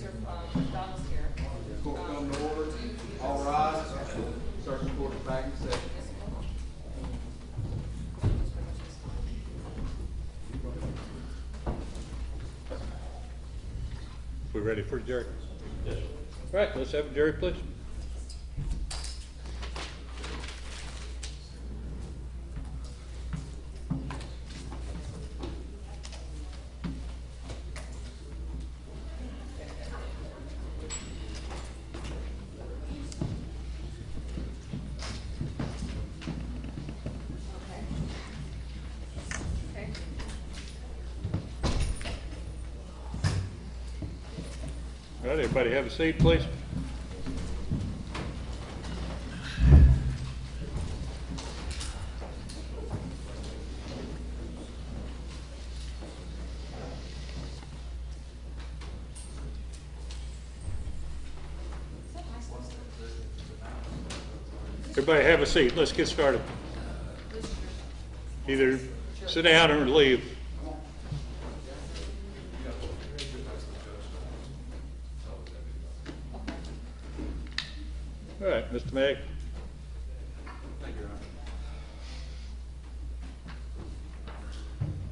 Mr. McDonald's here. Court come to order. All rise. Circuit court is back in session. We ready for the jury? Yes. All right, let's have a jury, please. Okay. All right, everybody have a seat, please. Everybody have a seat. Let's get started. Either sit down or leave. All right, Mr. Mag. Thank you, Your Honor.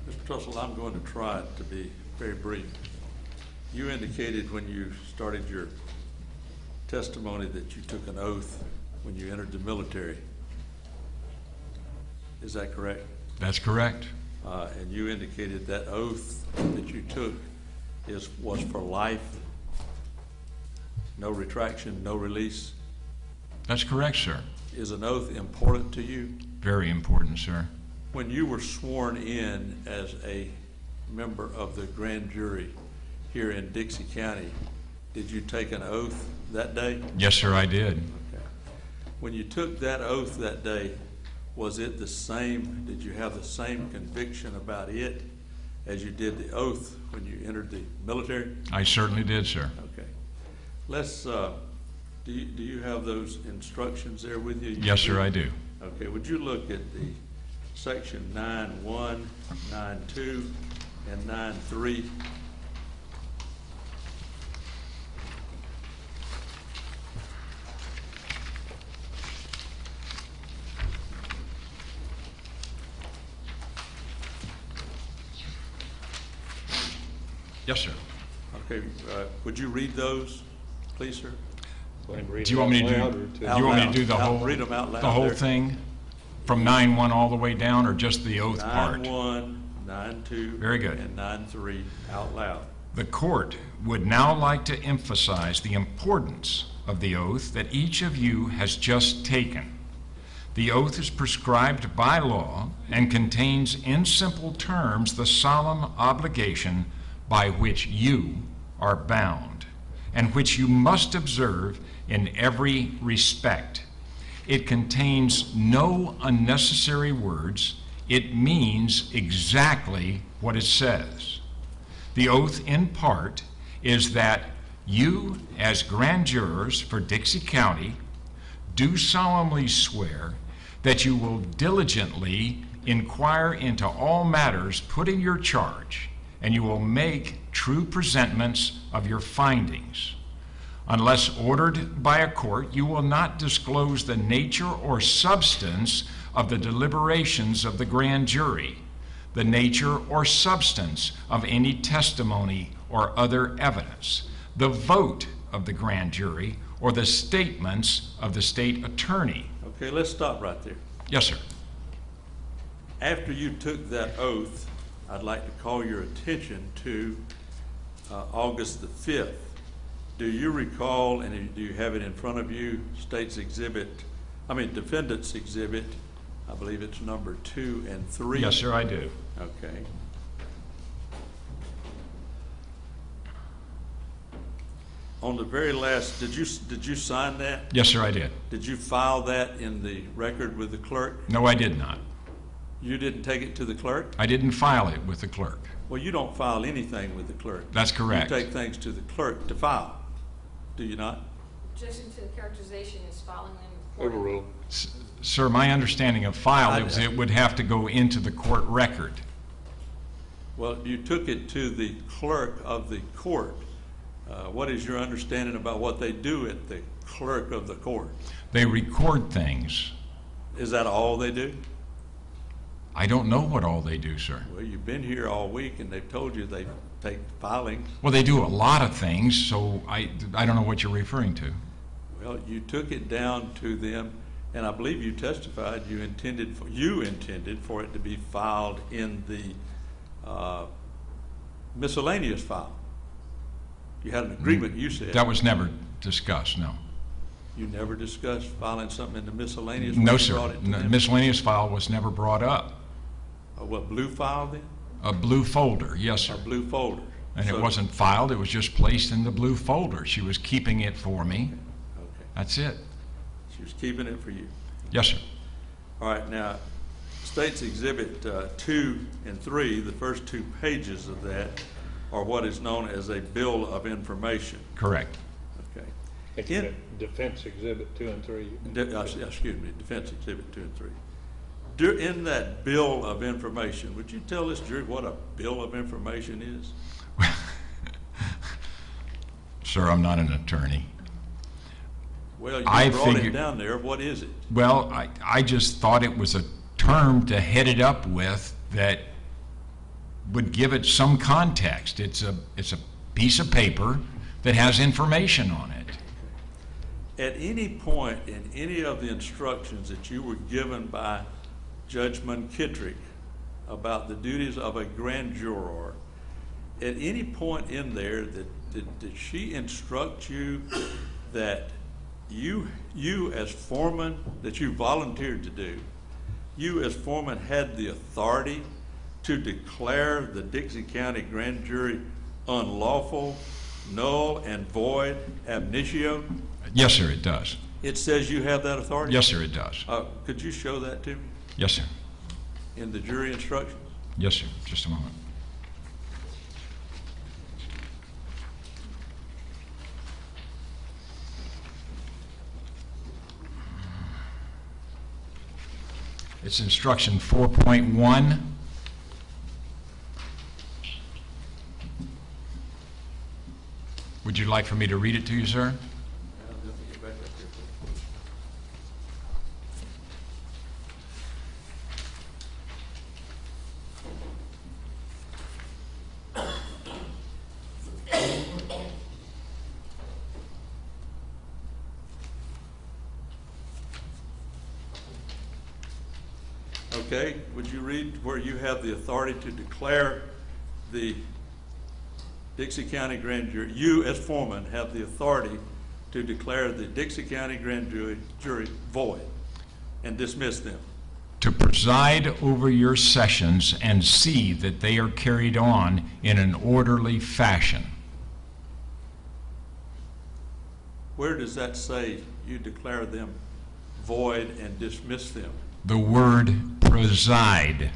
Mr. Trussell, I'm going to try to be very brief. You indicated when you started your testimony that you took an oath when you entered the military. Is that correct? That's correct. And you indicated that oath that you took was for life, no retraction, no release. That's correct, sir. Is an oath important to you? Very important, sir. When you were sworn in as a member of the grand jury here in Dixie County, did you take an oath that day? Yes, sir, I did. Okay. When you took that oath that day, was it the same, did you have the same conviction about it as you did the oath when you entered the military? I certainly did, sir. Okay. Let's, do you have those instructions there with you? Yes, sir, I do. Okay, would you look at the section 9.1, 9.2, and 9.3? Yes, sir. Okay, would you read those, please, sir? Go ahead and read Do you it want me out to loud do, or do to- you want me to Out do the loud. whole, Read 'em out loud the whole there. thing? From 9.1 all the way down, or just the oath part? 9.1, 9.2. Very good. And 9.3 out loud. The court would now like to emphasize the importance of the oath that each of you has just taken. The oath is prescribed by law and contains in simple terms the solemn obligation by which you are bound and which you must observe in every respect. It contains no unnecessary words. It means exactly what it says. The oath, in part, is that you, as grand jurors for Dixie County, do solemnly swear that you will diligently inquire into all matters put in your charge, and you will make true presentments of your findings. Unless ordered by a court, you will not disclose the nature or substance of the deliberations of the grand jury, the nature or substance of any testimony or other evidence, the vote of the grand jury, or the statements of the state attorney. Okay, let's stop right there. Yes, sir. After you took that oath, I'd like to call your attention to August the 5th. Do you recall, and do you have it in front of you, defendant's exhibit, I believe it's number 2 and 3? Yes, sir, I do. Okay. On the very last, did you sign that? Yes, sir, I did. Did you file that in the record with the clerk? No, I did not. You didn't take it to the clerk? I didn't file it with the clerk. Well, you don't file anything with the clerk. That's correct. You take things to the clerk to file, do you not? Objection to the characterization is filing and reporting. Overruled. Sir, my understanding of file is it would have to go into the court record. Well, you took it to the clerk of the court. What is your understanding about what they do at the clerk of the court? They record things. Is that all they do? I don't know what all they do, sir. Well, you've been here all week and they've told you they take filings. Well, they do a lot of things, so I don't know what you're referring to. Well, you took it down to them, and I believe you testified you intended for it to be filed in the miscellaneous file. You had an agreement, you said. That was never discussed, no. You never discussed filing something in the miscellaneous? No, when you sir. brought it to No, them? miscellaneous file was never brought up. What, blue file then? A blue folder, yes, sir. A blue folder? And it So- wasn't filed, it was just placed in the blue folder. She was keeping it for me. Okay. That's it. She was keeping it for you. Yes, sir. All right, now, States Exhibit 2 and 3, the first 2 pages of that are what is known as a bill of information. Correct. Okay. Defense Exhibit 2 and 3. Excuse me, Defense Exhibit 2 and 3. In that bill of information, would you tell this jury what a bill of information is? Sir, I'm not an attorney. Well, you I brought it figured- down there. What is it? Well, I just thought it was a term to head it up with that would give it some context. It's a piece of paper that has information on it. At any point in any of the instructions that you were given by Judge McKittrick about the duties of a grand juror, at any point in there did she instruct you that you as foreman, that you volunteered to do, you as foreman had the authority to declare the Dixie County grand jury unlawful, null and void, ab initio? Yes, sir, it does. It says you have that authority? Yes, sir, it does. Could you show that to me Yes, sir. in the jury instructions? Yes, sir. Just a moment. It's instruction 4.1. Would you like for me to read it to you, sir? Okay, would you read where you have the authority to declare the Dixie County grand jury, you as foreman have the authority to declare the Dixie County grand jury void and dismiss them? To preside over your sessions and see that they are carried on in an orderly fashion. Where does that say you declare them void and dismiss them? The word preside.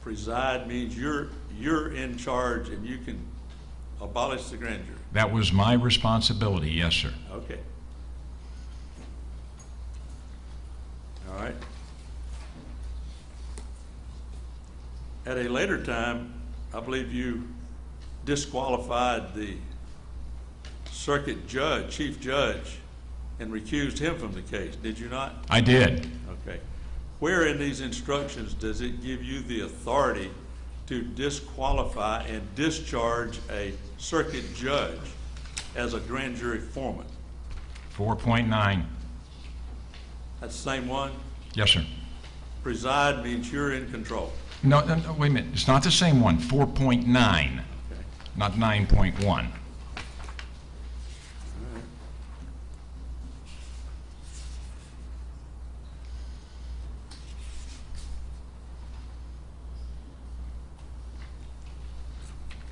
Preside means you're in charge and you can abolish the grand jury. That was my responsibility, yes, sir. Okay. All right. At a later time, I believe you disqualified the circuit judge, chief judge, and recused him from the case, did you not? I did. Okay. Where in these instructions does it give you the authority to disqualify and discharge a circuit judge as a grand jury foreman? 4.9. That's the same one? Yes, sir. Preside means you're in control. No, wait a minute. It's not the same one. 4.9, Okay. not 9.1.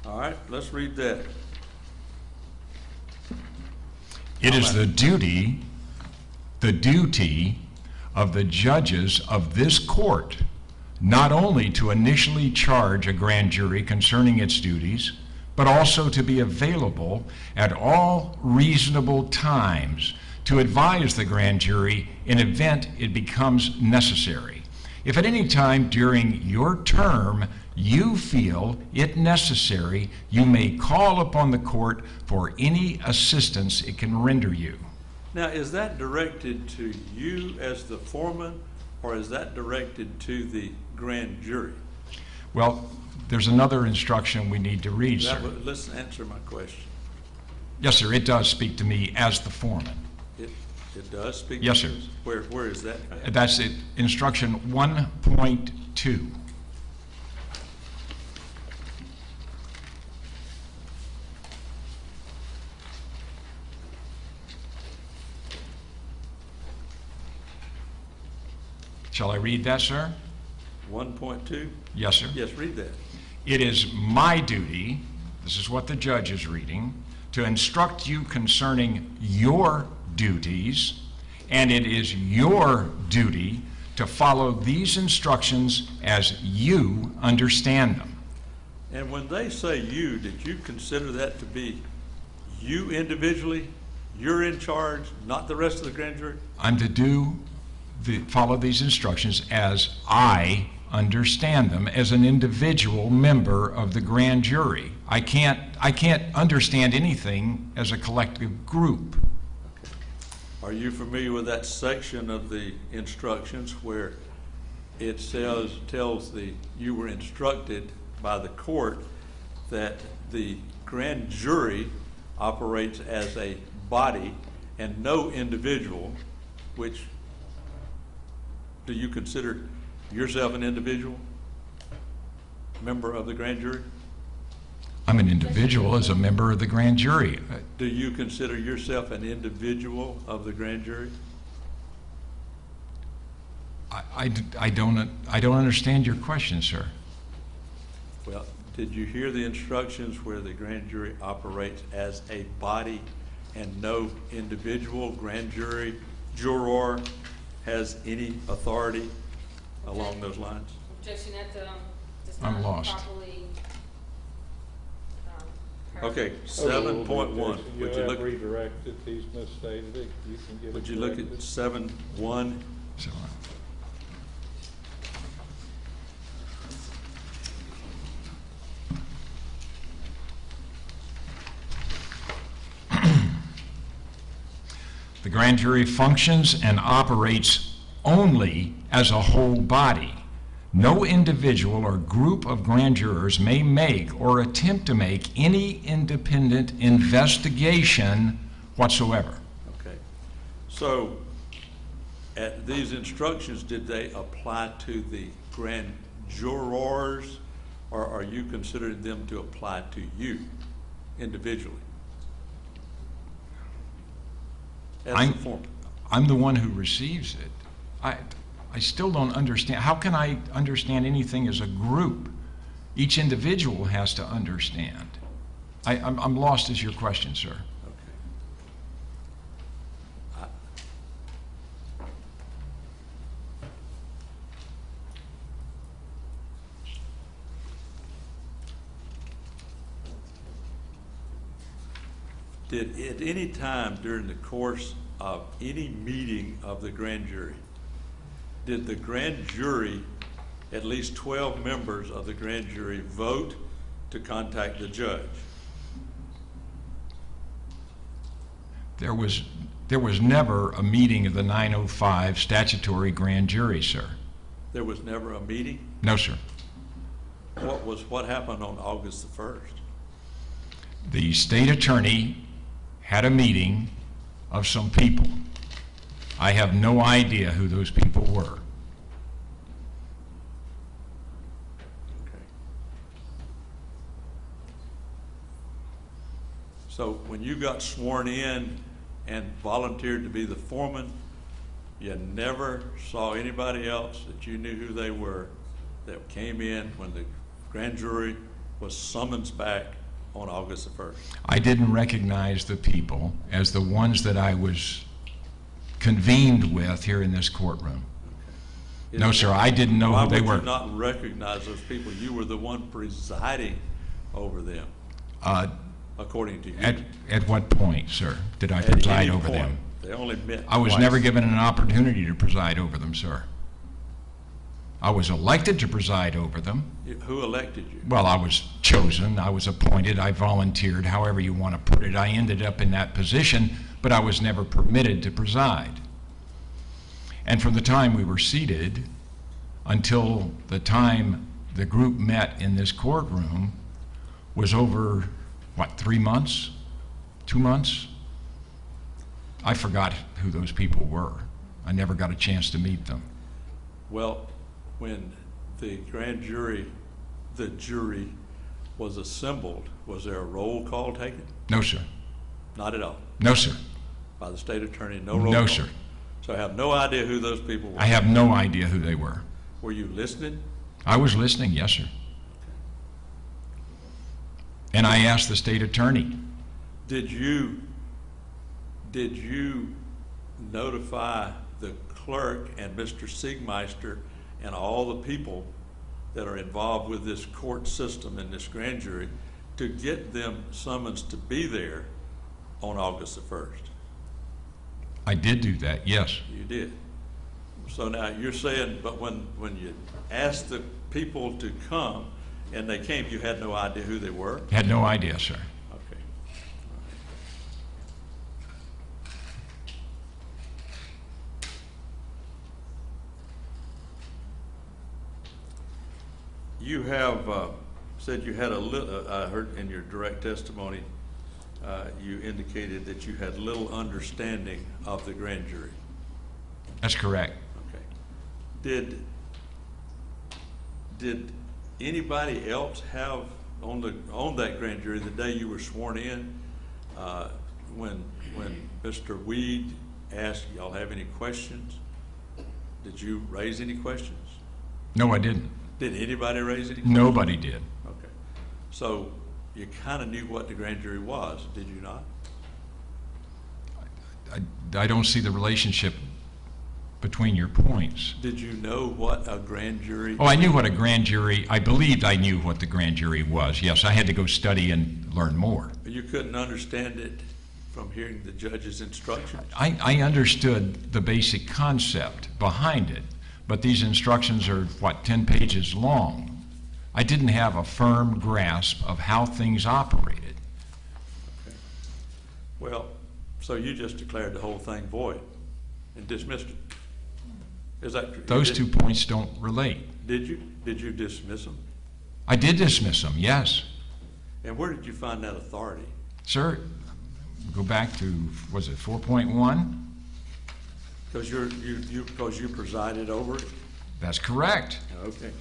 All right, let's read that. It is the duty of the judges of this court not only to initially charge a grand jury concerning its duties, but also to be available at all reasonable times to advise the grand jury in event it becomes necessary. If at any time during your term you feel it necessary, you may call upon the court for any assistance it can render you. Now, is that directed to you as the foreman, or is that directed to the grand jury? Well, there's another instruction we need to read, sir. Let's answer my question. Yes, sir, it does speak to me as the foreman. It does speak? Yes, to sir. you? Where is that? That's it, instruction 1.2. Shall I read that, sir? 1.2? Yes, sir. Yes, read that. It is my duty, this is what the judge is reading, to instruct you concerning your duties, and it is your duty to follow these instructions as you understand them. And when they say you, did you consider that to be you individually? You're in charge, not the rest of the grand jury? I'm to follow these instructions as I understand them as an individual member of the grand jury. I can't understand anything as a collective group. Are you familiar with that section of the instructions where it tells you were instructed by the court that the grand jury operates as a body and no individual, which do you consider yourself an individual member of the grand jury? I'm an individual as a member of the grand jury. Do you consider yourself an individual of the grand jury? I don't understand your question, sir. Well, did you hear the instructions where the grand jury operates as a body and no individual grand jury juror has any authority along those lines? Objection at the, does I'm not lost. properly. Okay, Okay, 7.1. Jason, Would you have look? redirected, he's misstated it, you can get it Would you look at corrected. 7.1? So, the grand jury functions and operates only as a whole body. No individual or group of grand jurors may make or attempt to make any independent investigation whatsoever. Okay. So, at these instructions, did they apply to the grand jurors, or are you considering them to apply to you individually? As the foreman. I'm the one who receives it. I still don't understand. How can I understand anything as a group? Each individual has to understand. I'm lost as your question, sir. Okay. Did at any time during the course of any meeting of the grand jury, did the grand jury, at least 12 members of the grand jury, vote to contact the judge? There was never a meeting of the 905 statutory grand jury, sir. There was never a meeting? No, sir. What happened on August the 1st? The state attorney had a meeting of some people. I have no idea who those people were. Okay. So when you got sworn in and volunteered to be the foreman, you never saw anybody else that you knew who they were that came in when the grand jury was summoned back on August the 1st? I didn't recognize the people as the ones that I was convened with here in this courtroom. No, sir, I didn't know who they Why were. would you not recognize those people? You were the one presiding over them, according to you. At what point, sir, did I At preside any over point. them? They only met I was twice. never given an opportunity to preside over them, sir. I was elected to preside over them. Who elected you? Well, I was chosen, I was appointed, I volunteered, however you want to put it. I ended up in that position, but I was never permitted to preside. And from the time we were seated until the time the group met in this courtroom was over, 3 months? 2 months? I forgot who those people were. I never got a chance to meet them. Well, when the grand jury, the jury was assembled, was there a roll call taken? No, sir. Not at all. No, sir. By the state attorney, no roll call? No, sir. So I have no idea who those people were? I have no idea who they were. Were you listening? I was listening, yes, sir. And I asked the state attorney. Did you notify the clerk and Mr. Siegmeister and all the people that are involved with this court system and this grand jury to get them summons to be there on August the 1st? I did do that, yes. You did. So now you're saying, but when you asked the people to come and they came, you had no idea who they were? Had no idea, sir. Okay. You have said you had a little, I heard in your direct testimony, you indicated that you had little understanding of the grand jury. That's correct. Okay. Did anybody else have on that grand jury the day you were sworn in, when Mr. Weed asked, y'all have any questions? Did you raise any questions? No, I didn't. Did anybody raise any questions? Nobody did. Okay. So you kind of knew what the grand jury was, did you not? I don't see the relationship between your points. Did you know what a grand jury? Oh, I knew what a grand jury, I believed I knew what the grand jury was. Yes, I had to go study and learn more. You couldn't understand it from hearing the judge's instructions? I understood the basic concept behind it, but these instructions are, 10 pages long. I didn't have a firm grasp of how things operated. Okay. Well, so you just declared the whole thing void and dismissed it. Is that true? Those 2 points don't relate. Did you? Did you dismiss them? I did dismiss them, yes. And where did you find that authority? Sir, go back to, was it 4.1? Because you presided over it? That's correct. Okay.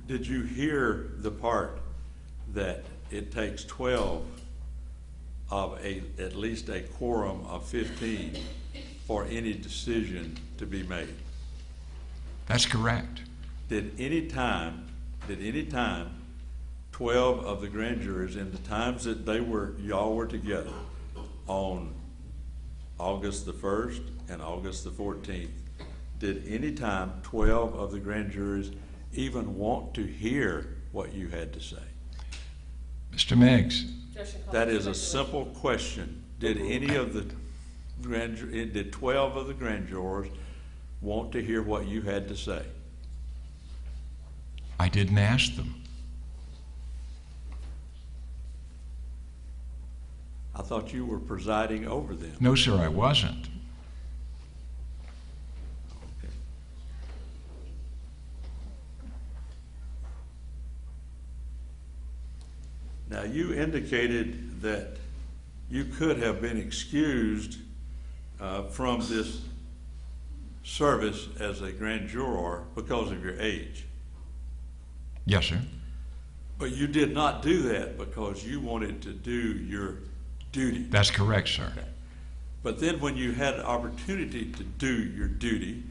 Did you hear the part that it takes 12 of at least a quorum of 15 for any decision to be made? That's correct. Did any time 12 of the grand jurors in the times that y'all were together on August the 1st and August the 14th, did any time 12 of the grand jurors even want to hear what you had to say? Mr. Meigs, That is a simple question. Did any of the did 12 of the grand jurors want to hear what you had to say? I didn't ask them. I thought you were presiding over them. No, sir, I wasn't. Okay. Now, you indicated that you could have been excused from this service as a grand juror because of your age. Yes, sir. But you did not do that because you wanted to do your duty. That's correct, sir. Okay. But then when you had an opportunity to do your duty,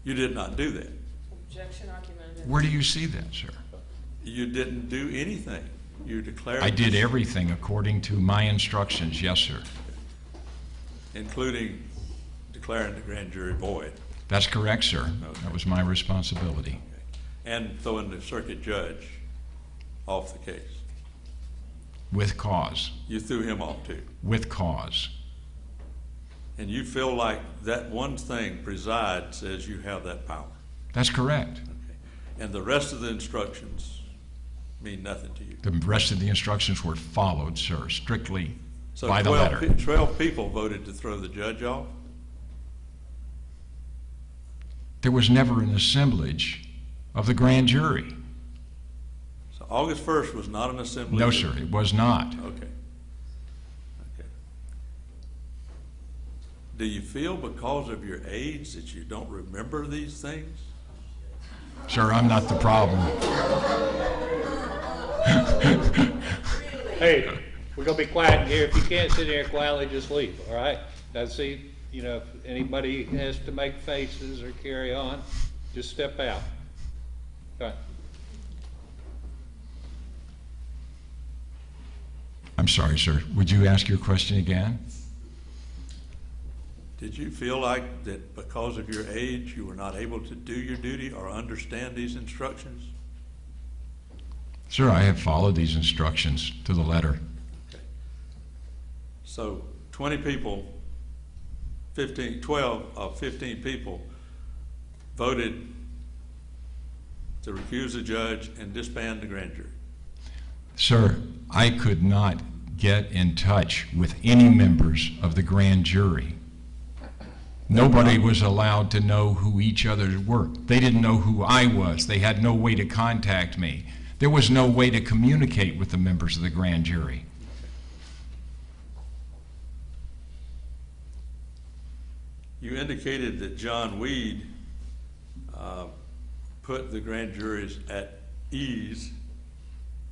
you did not do that. Objection argumented. Where do you see that, sir? You didn't do anything. You declared. I did this, everything according to my instructions, yes, sir. including declaring the grand jury void. That's correct, sir. Okay. That was my responsibility. And throwing the circuit judge off the case. With cause. You threw him off too. With cause. And you feel like that one thing, preside, says you have that power. That's correct. Okay. And the rest of the instructions mean nothing to you. The rest of the instructions were followed, sir, strictly So by the 12 letter. 12 people voted to throw the judge off? There was never an assemblage of the grand jury. So August 1st was not an assembly? No, sir, it was not. Okay. Okay. Do you feel because of your age that you don't remember these things? Sir, I'm not the problem. Hey, we're gonna be quiet in here. If you can't sit here quietly, just leave, all right? Now, see, you know, if anybody has to make faces or carry on, just step out. All right. I'm sorry, sir. Would you ask your question again? Did you feel like that because of your age, you were not able to do your duty or understand these instructions? Sir, I have followed these instructions to the letter. Okay. So 20 people, 12 of 15 people voted to recuse the judge and disband the grand jury. Sir, I could not get in touch with any members of the grand jury. Nobody was allowed to know who each other were. They didn't know who I was. They had no way to contact me. There was no way to communicate with the members of the grand jury. You indicated that John Weed put the grand juries at ease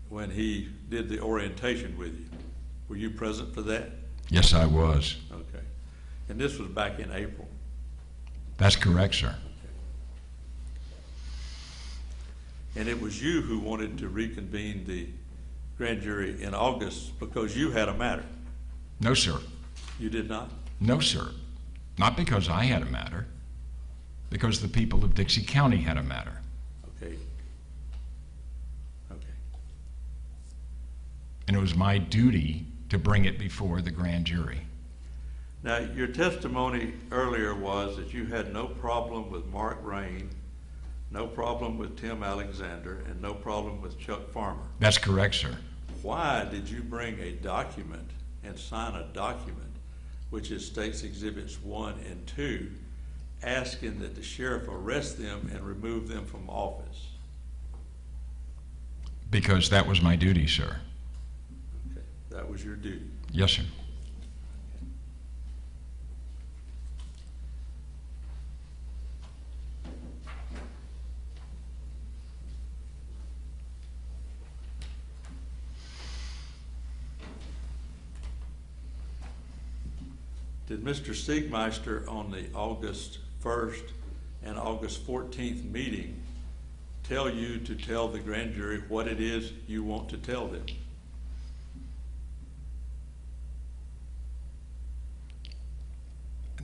when he did the orientation with you. Were you present for that? Yes, I was. Okay. And this was back in April. That's correct, sir. And it was you who wanted to reconvene the grand jury in August because you had a matter. No, sir. You did not? No, sir. Not because I had a matter, because the people of Dixie County had a matter. Okay. Okay. And it was my duty to bring it before the grand jury. Now, your testimony earlier was that you had no problem with Mark Rain, no problem with Tim Alexander, and no problem with Chuck Farmer. That's correct, sir. Why did you bring a document and sign a document, which is States Exhibits 1 and 2, asking that the sheriff arrest them and remove them from office? Because that was my duty, sir. Okay, that was your duty. Yes, sir. Did Mr. Siegmeister on the August 1st and August 14th meeting tell you to tell the grand jury what it is you want to tell them?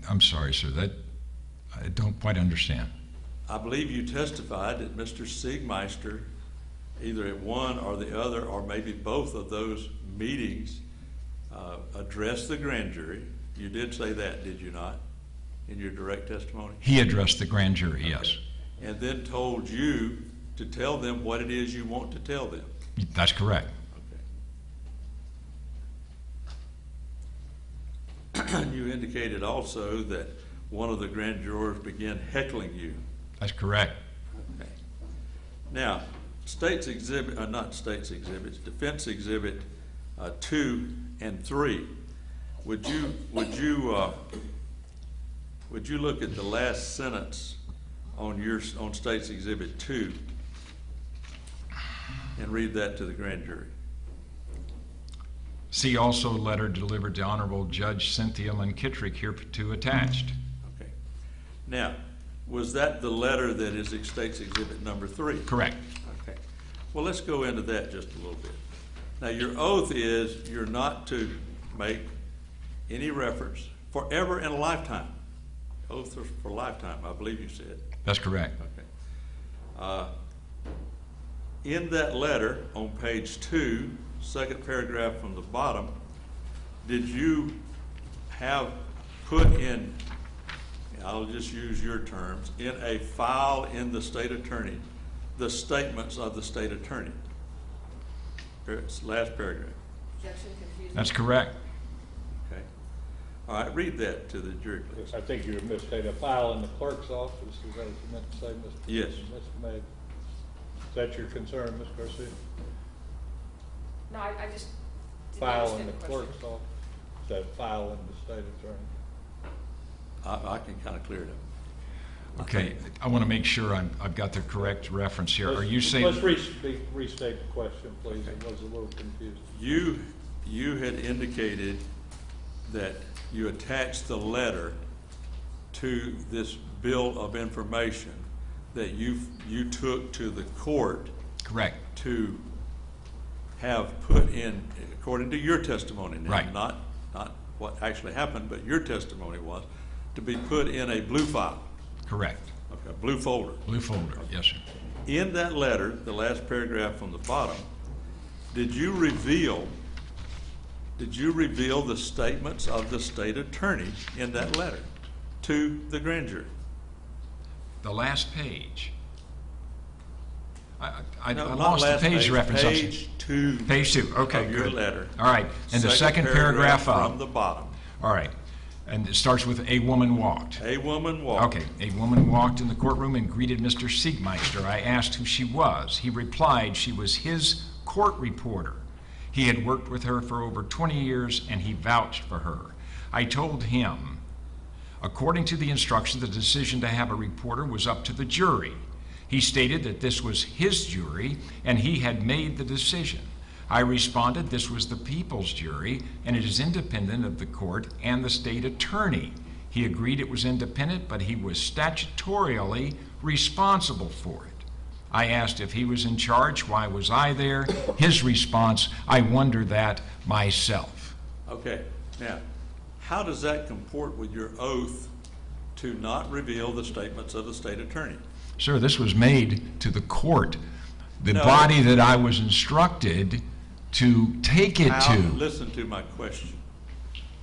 I'm sorry, sir. That I don't quite understand. I believe you testified that Mr. Siegmeister, either at one or the other, or maybe both of those meetings, addressed the grand jury. You did say that, did you not, in your direct testimony? He addressed the grand jury, yes. And then told you to tell them what it is you want to tell them. That's correct. Okay. You indicated also that one of the grand jurors began heckling you. That's correct. Okay. Now, States Exhibit, not States Exhibits, Defense Exhibit 2 and 3. Would you look at the last sentence on States Exhibit 2 and read that to the grand jury? See also letter delivered to Honorable Judge Cynthia Munkittrick hereto attached. Okay. Now, was that the letter that is States Exhibit number 3? Correct. Okay. Well, let's go into that just a little bit. Now, your oath is you're not to make any reference forever in a lifetime. Oath for lifetime, I believe you said. That's correct. Okay. In that letter on page 2, second paragraph from the bottom, did you have put in, I'll just use your terms, in a file in the state attorney, the statements of the state attorney? It's the last paragraph. Objection, confusing. That's correct. Okay. All right, read that to the jury, please. I think you're misstating, a file in the clerk's office, is that what you meant to say, Mr.? Yes. Mr. May? Is that your concern, Ms. Garcia? No, I just didn't File in understand the the question. clerk's office, is that file in the state attorney? I can kind of clear it up. Okay, I want to make sure I've got the correct reference here. Are you saying? Let's restate the question, please, it was a little confusing. You had indicated that you attached the letter to this bill of information that you took to the court Correct. to have put in, according to your testimony now, Right. not what actually happened, but your testimony was to be put in a blue file, Correct. okay, a blue folder. Blue folder, yes, sir. In that letter, the last paragraph from the bottom, did you reveal the statements of the state attorney in that letter to the grand jury? The last page. I No, not lost the last page reference. I'm sorry. Page 2. Page 2, okay, Of your good. letter. All right, and the second paragraph from the bottom. all right, and it starts with "a woman walked." A woman walked. Okay, a woman walked in the courtroom and greeted Mr. Siegmeister. I asked who she was. He replied she was his court reporter. He had worked with her for over 20 years and he vouched for her. I told him, according to the instruction, the decision to have a reporter was up to the jury. He stated that this was his jury and he had made the decision. I responded this was the people's jury and it is independent of the court and the state attorney. He agreed it was independent, but he was statutorily responsible for it. I asked if he was in charge, why was I there? His response, I wonder that myself. Okay, now, how does that comport with your oath to not reveal the statements of the state attorney? Sir, this was made to the court, the No. body that I was instructed to take it How, to. listen to my question.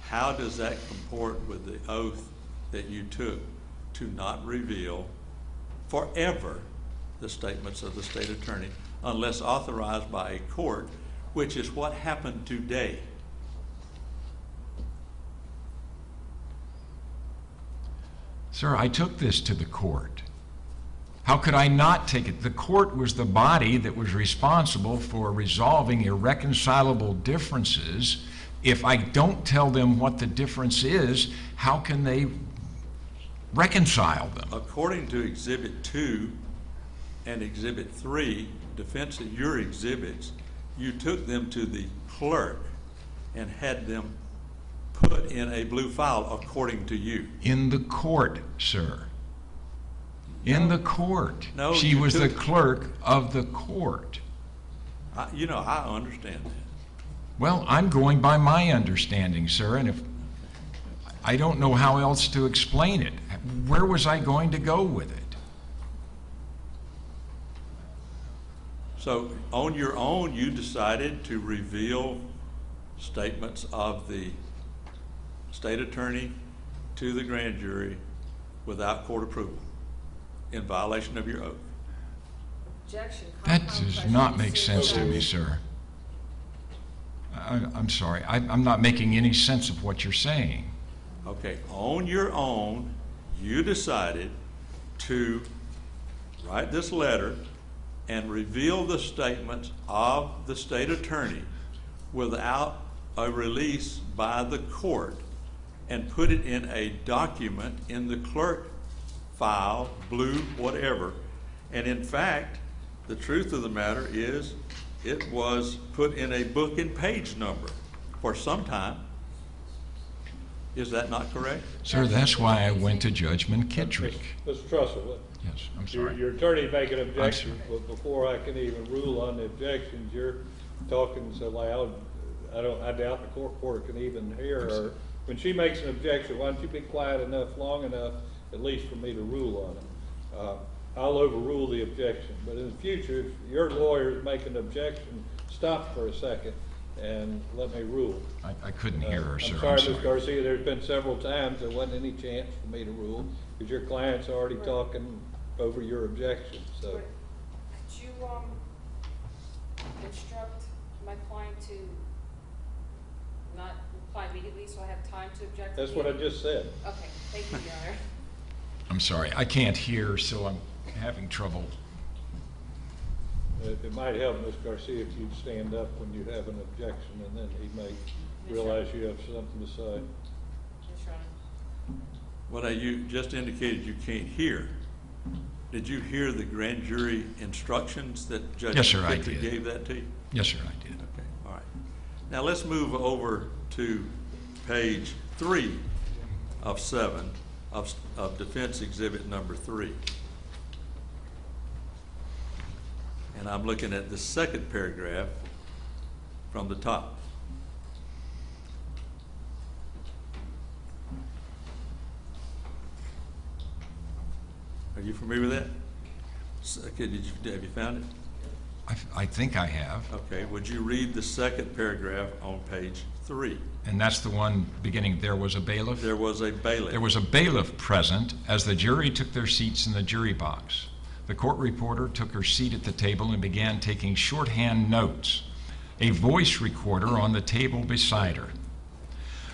How does that comport with the oath that you took to not reveal forever the statements of the state attorney unless authorized by a court, which is what happened today? Sir, I took this to the court. How could I not take it? The court was the body that was responsible for resolving irreconcilable differences. If I don't tell them what the difference is, how can they reconcile them? According to Exhibit 2 and Exhibit 3, defense of your exhibits, you took them to the clerk and had them put in a blue file according to you. In the court, sir. In the court. No, She you was the took- clerk of the court. I understand that. Well, I'm going by my understanding, sir, and if I don't know how else to explain it. Where was I going to go with it? So on your own, you decided to reveal statements of the state attorney to the grand jury without court approval, in violation of your oath. Objection. That Compound does question not make C. sense to me, sir. I'm sorry. I'm not making any sense of what you're saying. Okay, on your own, you decided to write this letter and reveal the statements of the state attorney without a release by the court and put it in a document in the clerk file, blue, whatever. And in fact, the truth of the matter is it was put in a book and page number for some time. Is that not correct? Sir, that's why I went to Judge McKittrick. Mr. Trussell, Yes, I'm your sorry. your attorney make an objection, sorry. but before I can even rule on the objections, you're talking so loud, I doubt the court reporter can even hear her. When she makes an objection, why don't you be quiet enough, long enough, at least for me to rule on it? I'll overrule the objection, but in the future, if your lawyer is making an objection, stop for a second and let me rule. I couldn't hear her, sir. I'm sorry, Ms. Garcia, there's been several times there wasn't any chance for me to rule, because your client's already talking over your objection, so. Could you, instruct my client to not reply immediately so I have time to object? That's what I just said. Okay, thank you, Your Honor. I'm sorry, I can't hear, so I'm having trouble. It might help, Ms. Garcia, if you'd stand up when you have an objection, and then he may realize you have something to say. Yes, Your Honor. Well, now, you just indicated you can't hear. Did you hear the grand jury instructions that Judge Yes, sir, I Victor did. gave that to you? Yes, sir, I did. Okay, all right. Now, let's move over to page 3 of 7 of Defense Exhibit number 3. And I'm looking at the second paragraph from the top. Are you familiar with that? Okay, have you found it? I think I have. Okay, would you read the second paragraph on page 3? And that's the one beginning, there was a bailiff? There was a bailiff. There was a bailiff present as the jury took their seats in the jury box. The court reporter took her seat at the table and began taking shorthand notes, a voice recorder on the table beside her.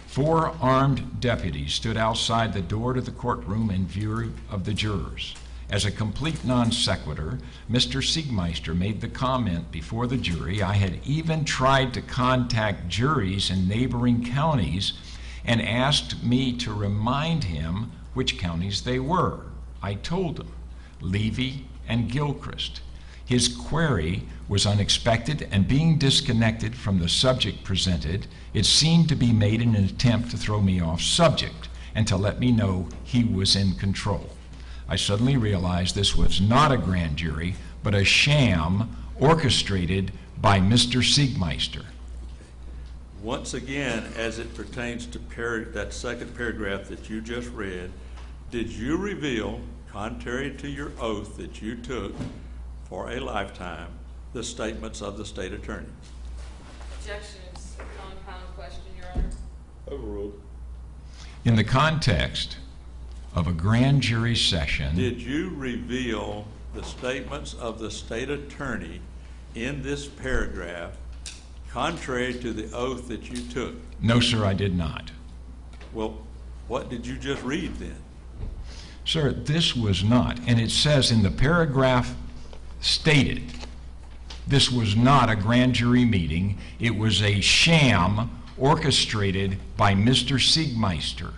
4 armed deputies stood outside the door to the courtroom in view of the jurors. As a complete non sequitur, Mr. Siegmeister made the comment before the jury, I had even tried to contact juries in neighboring counties and asked me to remind him which counties they were. I told him, Levy and Gilchrist. His query was unexpected, and being disconnected from the subject presented, it seemed to be made in an attempt to throw me off subject and to let me know he was in control. I suddenly realized this was not a grand jury, but a sham orchestrated by Mr. Siegmeister. Once again, as it pertains to that second paragraph that you just read, did you reveal, contrary to your oath that you took for a lifetime, the statements of the state attorney? Objection is a compound question, Your Honor. Overruled. In the context of a grand jury session, Did you reveal the statements of the state attorney in this paragraph, contrary to the oath that you took? no, sir, I did not. Well, what did you just read then? Sir, this was not, and it says in the paragraph stated, this was not a grand jury meeting. It was a sham orchestrated by Mr. Siegmeister.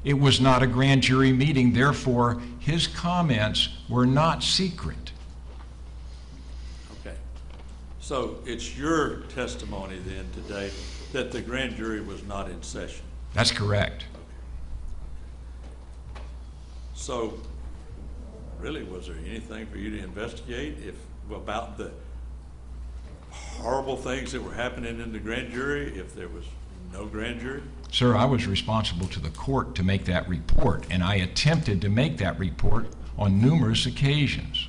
It was not a grand jury meeting, therefore his comments were not secret. Okay. So it's your testimony then today that the grand jury was not in session. That's correct. So, really, was there anything for you to investigate about the horrible things that were happening in the grand jury if there was no grand jury? Sir, I was responsible to the court to make that report, and I attempted to make that report on numerous occasions.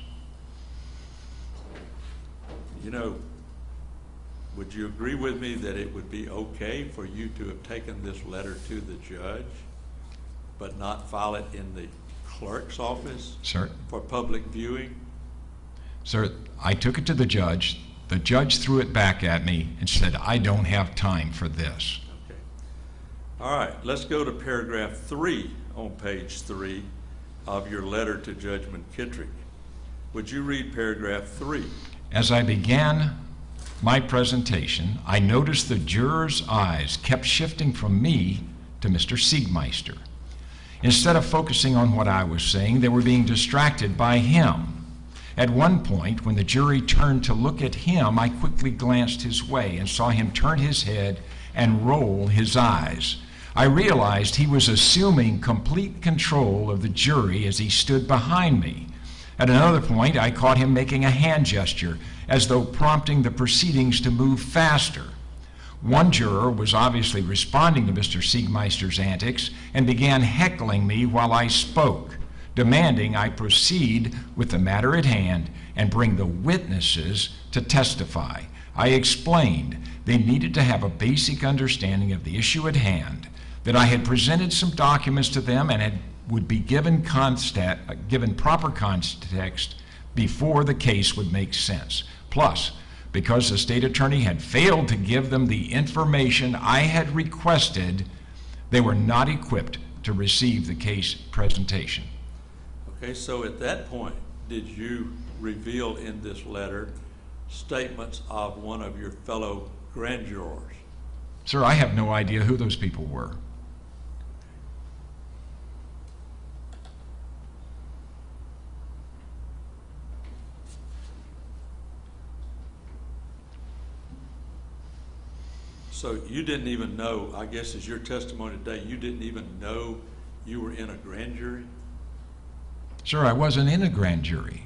You know, would you agree with me that it would be okay for you to have taken this letter to the judge, but not file it in the clerk's office Sir, for public viewing? Sir, I took it to the judge. The judge threw it back at me and said, I don't have time for this. Okay. All right, let's go to paragraph 3 on page 3 of your letter to Judge McKittrick. Would you read paragraph 3? As I began my presentation, I noticed the jurors' eyes kept shifting from me to Mr. Siegmeister. Instead of focusing on what I was saying, they were being distracted by him. At one point, when the jury turned to look at him, I quickly glanced his way and saw him turn his head and roll his eyes. I realized he was assuming complete control of the jury as he stood behind me. At another point, I caught him making a hand gesture, as though prompting the proceedings to move faster. One juror was obviously responding to Mr. Siegmeister's antics and began heckling me while I spoke, demanding I proceed with the matter at hand and bring the witnesses to testify. I explained they needed to have a basic understanding of the issue at hand, that I had presented some documents to them and would be given proper context before the case would make sense. Plus, because the state attorney had failed to give them the information I had requested, they were not equipped to receive the case presentation. Okay, so at that point, did you reveal in this letter statements of one of your fellow grand jurors? Sir, I have no idea who those people were. So you didn't even know, I guess is your testimony today, you didn't even know you were in a grand jury? Sir, I wasn't in a grand jury.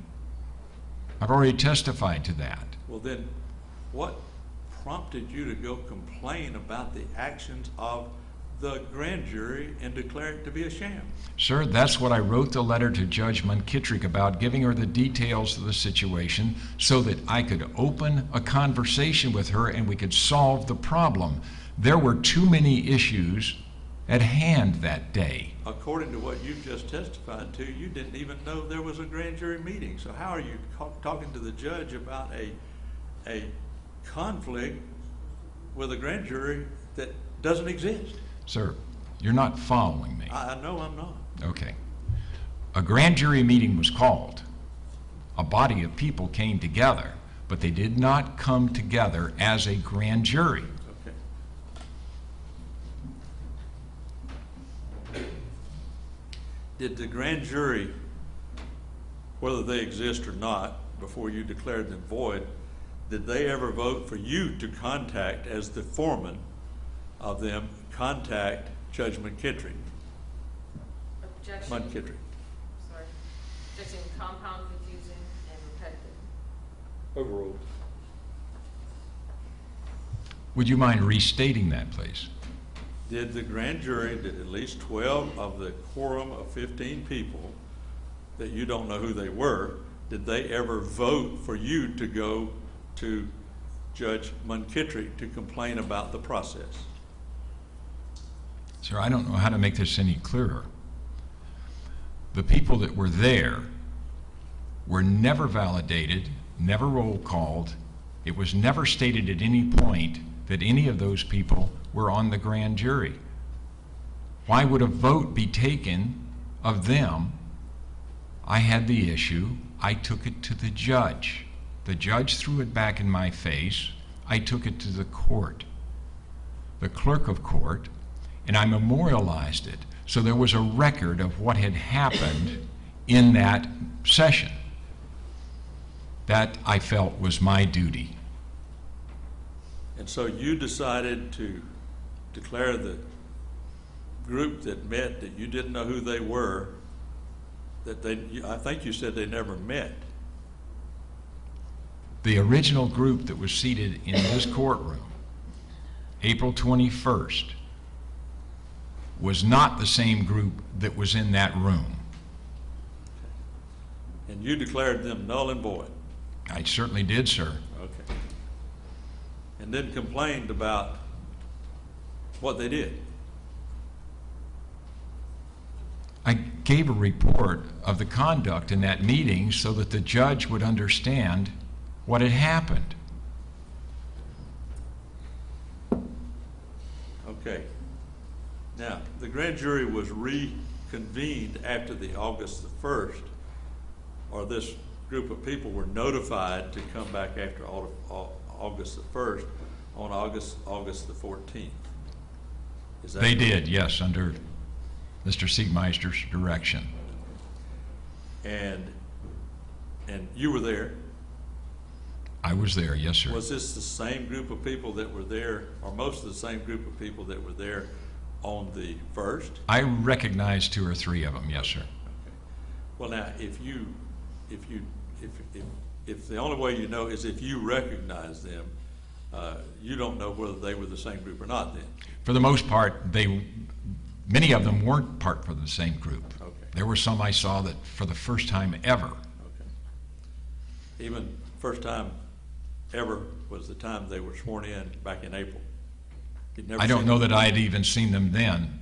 I've already testified to that. Well then, what prompted you to go complain about the actions of the grand jury and declare it to be a sham? Sir, that's what I wrote the letter to Judge Munkitrick about, giving her the details of the situation so that I could open a conversation with her and we could solve the problem. There were too many issues at hand that day. According to what you've just testified to, you didn't even know there was a grand jury meeting. So how are you talking to the judge about a conflict with a grand jury that doesn't exist? Sir, you're not following me. I know I'm not. Okay. A grand jury meeting was called. A body of people came together, but they did not come together as a grand jury. Okay. Did the grand jury, whether they exist or not, before you declared them void, did they ever vote for you to contact, as the foreman of them, contact Judge McKittrick? Objection. Munkitrick. Sorry. Objection, compound, confusing, and repetitive. Overruled. Would you mind restating that, please? Did the grand jury, did at least 12 of the quorum of 15 people that you don't know who they were, did they ever vote for you to go to Judge Munkitrick to complain about the process? Sir, I don't know how to make this any clearer. The people that were there were never validated, never roll called. It was never stated at any point that any of those people were on the grand jury. Why would a vote be taken of them? I had the issue. I took it to the judge. The judge threw it back in my face. I took it to the court, the clerk of court, and I memorialized it. So there was a record of what had happened in that session. That I felt was my duty. And so you decided to declare the group that met, that you didn't know who they were, that I think you said they never met. The original group that was seated in this courtroom, April 21st, was not the same group that was in that room. And you declared them null and void. I certainly did, sir. Okay. And then complained about what they did. I gave a report of the conduct in that meeting so that the judge would understand what had happened. Okay. Now, the grand jury was reconvened after the August the 1st, or this group of people were notified to come back after August the 1st on August the 14th. Is that They correct? did, yes, under Mr. Siegmeister's direction. And you were there. I was there, yes, sir. Was this the same group of people that were there, or most of the same group of people that were there on the 1st? I recognized 2 or 3 of them, yes, sir. Okay. Well, now, if the only way you know is if you recognize them, you don't know whether they were the same group or not then. For the most part, many of them weren't part of the same group. Okay. There were some I saw that for the first time ever. Okay. Even first time ever was the time they were sworn in back in April? You'd never I don't seen know them? that I had even seen them then.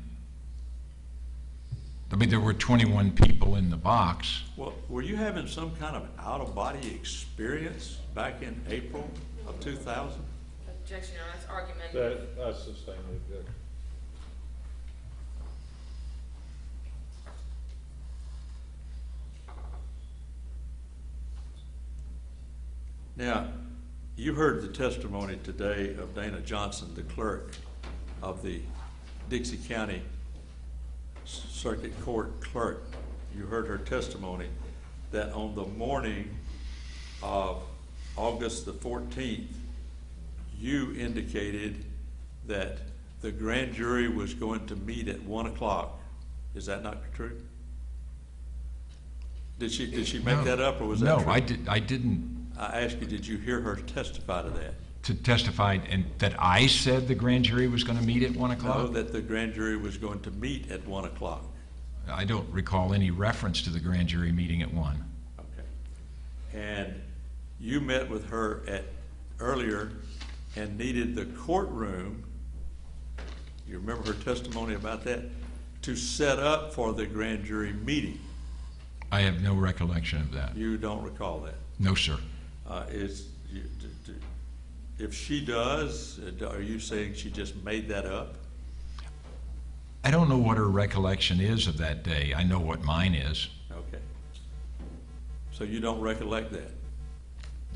I mean, there were 21 people in the box. Well, were you having some kind of out-of-body experience back in April of 2000? Objection, Your Honor, that's argumentative. I sustain the objection. Now, you heard the testimony today of Dana Johnson, the clerk of the Dixie County Circuit Court clerk. You heard her testimony that on the morning of August the 14th, you indicated that the grand jury was going to meet at 1 o'clock. Is that not true? Did she make No. that up, or was that true? No, I didn't I asked you, did you hear her testify to that? to testify, and that I said the grand jury was going to meet at 1 o'clock? No, that the grand jury was going to meet at 1 o'clock. I don't recall any reference to the grand jury meeting at 1. Okay. And you met with her earlier and needed the courtroom, you remember her testimony about that, to set up for the grand jury meeting. I have no recollection of that. You don't recall that. No, sir. If she does, are you saying she just made that up? I don't know what her recollection is of that day. I know what mine is. Okay. So you don't recollect that?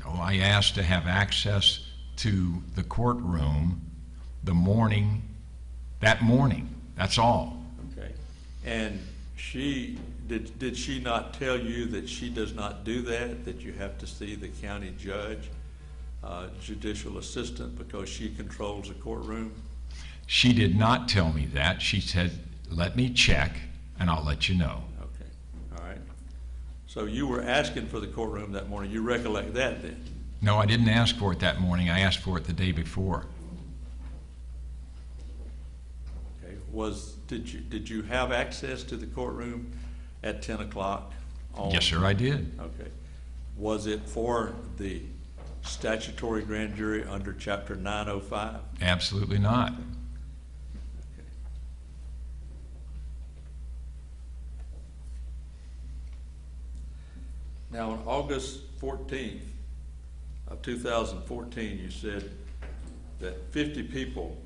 No, I asked to have access to the courtroom that morning. That's all. Okay. And did she not tell you that she does not do that you have to see the county judge, judicial assistant, because she controls the courtroom? She did not tell me that. She said, let me check and I'll let you know. Okay, all right. So you were asking for the courtroom that morning. You recollect that then? No, I didn't ask for it that morning. I asked for it the day before. Okay. Did you have access to the courtroom at 10 o'clock? Yes, sir, I did. Okay. Was it for the statutory grand jury under Chapter 905? Absolutely not. Okay. Now, on August 14th of 2014, you said that 50 people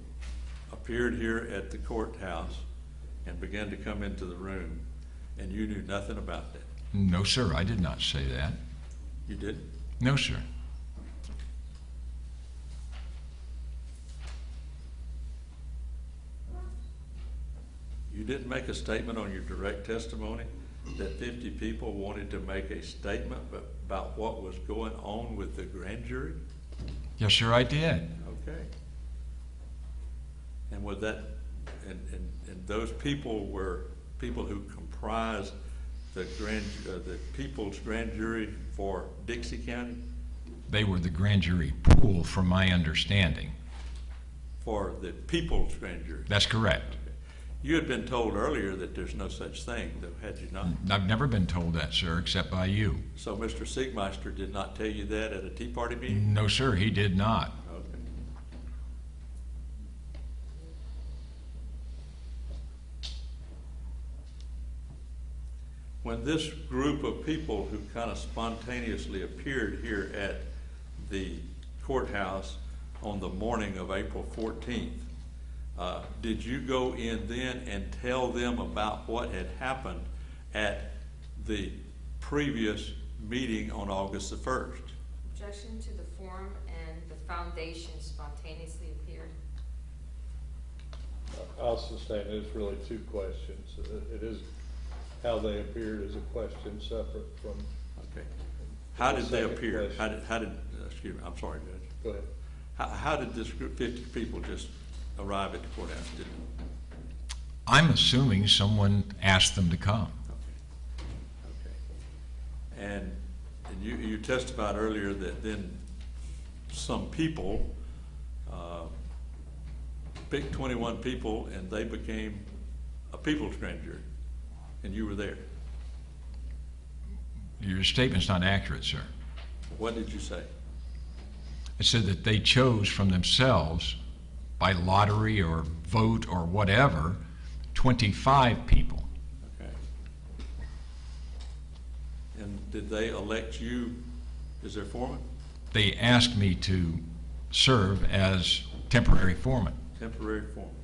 appeared here at the courthouse and began to come into the room, and you knew nothing about that. No, sir, I did not say that. You did? No, sir. You didn't make a statement on your direct testimony that 50 people wanted to make a statement about what was going on with the grand jury? Yes, sir, I did. Okay. And was that, and those people were people who comprised the people's grand jury for Dixie County? They were the grand jury pool, from my understanding. For the people's grand jury? That's correct. Okay. You had been told earlier that there's no such thing, though, had you not? I've never been told that, sir, except by you. So Mr. Siegmeister did not tell you that at a Tea Party meeting? No, sir, he did not. Okay. When this group of people who kind of spontaneously appeared here at the courthouse on the morning of April 14th, did you go in then and tell them about what had happened at the previous meeting on August the 1st? Objection to the form and the foundation spontaneously appeared. I'll sustain it. It's really two questions. It is how they appeared as a question separate from. Okay. How did they Second appear? question. How did, excuse me, I'm sorry, Judge. Go ahead. How did this group, 50 people, just arrive at the courthouse? I'm assuming someone asked them to come. Okay. And you testified earlier that then some people picked 21 people and they became a people's grand jury, and you were there. Your statement's not accurate, sir. What did you say? I said that they chose from themselves, by lottery or vote or whatever, 25 people. Okay. And did they elect you as their foreman? They asked me to serve as temporary foreman. Temporary foreman.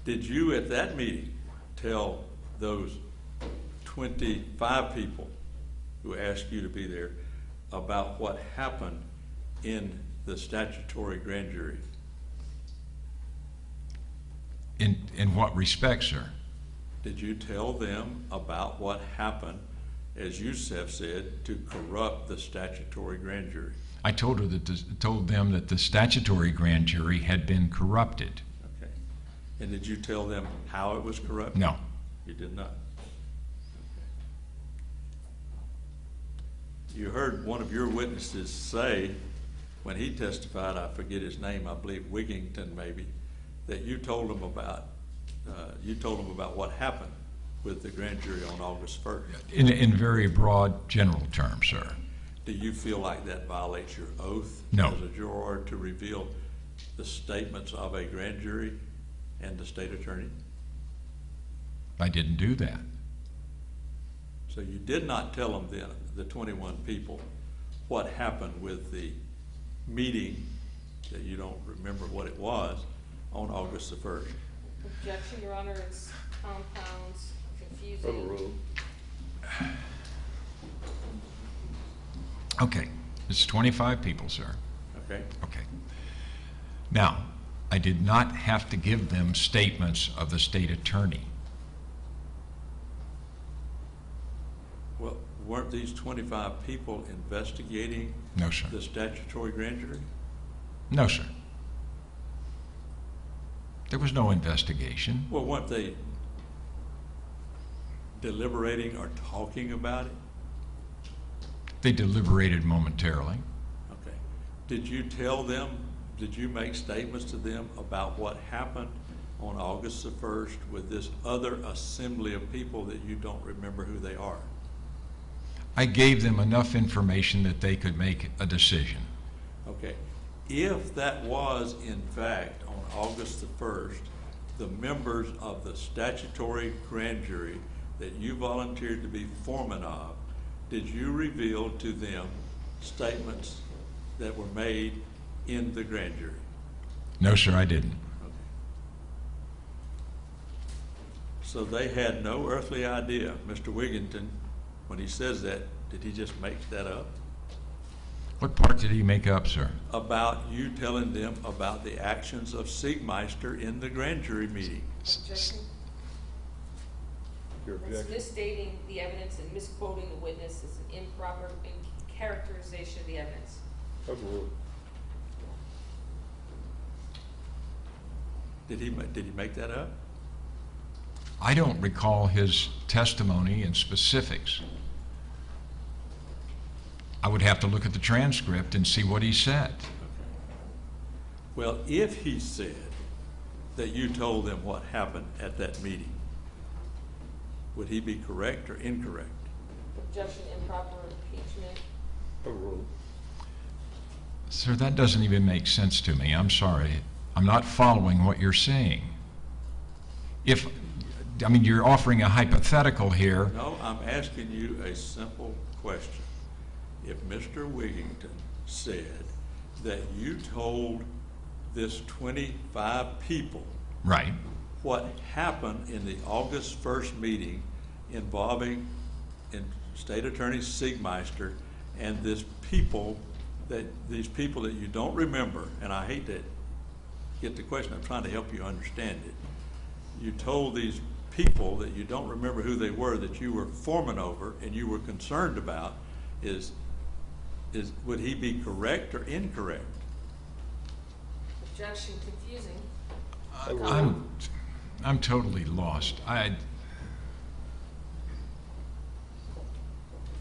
Did you at that meeting tell those 25 people who asked you to be there about what happened in the statutory grand jury? In what respect, sir? Did you tell them about what happened, as you have said, to corrupt the statutory grand jury? I told them that the statutory grand jury had been corrupted. Okay. And did you tell them how it was corrupted? No. You did not. Okay. You heard one of your witnesses say, when he testified, I forget his name, I believe Wigington maybe, that you told him about what happened with the grand jury on August 1st. In very broad, general terms, sir. Do you feel like that violates your oath No. as a juror to reveal the statements of a grand jury and the state attorney? I didn't do that. So you did not tell them then, the 21 people, what happened with the meeting that you don't remember what it was on August the 1st. Objection, Your Honor, it's compounds, confusing. Overruled. Okay, it's 25 people, sir. Okay? Okay. Now, I did not have to give them statements of the state attorney. Well, weren't these 25 people investigating No, sir. the statutory grand jury? No, sir. There was no investigation. Well, weren't they deliberating or talking about it? They deliberated momentarily. Okay. Did you tell them, did you make statements to them about what happened on August the 1st with this other assembly of people that you don't remember who they are? I gave them enough information that they could make a decision. Okay. If that was, in fact, on August the 1st, the members of the statutory grand jury that you volunteered to be foreman of, did you reveal to them statements that were made in the grand jury? No, sir, I didn't. Okay. So they had no earthly idea, Mr. Wigington, when he says that, did he just make that up? What part did he make up, sir? About you telling them about the actions of Siegmeister in the grand jury meeting. Objection. Your That's objection. misstating the evidence and misquoting the witness. It's an improper characterization of the evidence. Overruled. Did he make that up? I don't recall his testimony in specifics. I would have to look at the transcript and see what he said. Well, if he said that you told them what happened at that meeting, would he be correct or incorrect? Objection, improper impeachment. Overruled. Sir, that doesn't even make sense to me. I'm sorry. I'm not following what you're saying. You're offering a hypothetical here. No, I'm asking you a simple question. If Mr. Wigington said that you told this 25 people Right. what happened in the August 1st meeting involving State Attorney Siegmeister and these people that you don't remember, and I hate to get the question, I'm trying to help you understand it. You told these people that you don't remember who they were, that you were foreman over and you were concerned about, would he be correct or incorrect? Objection, confusing. I'm totally lost.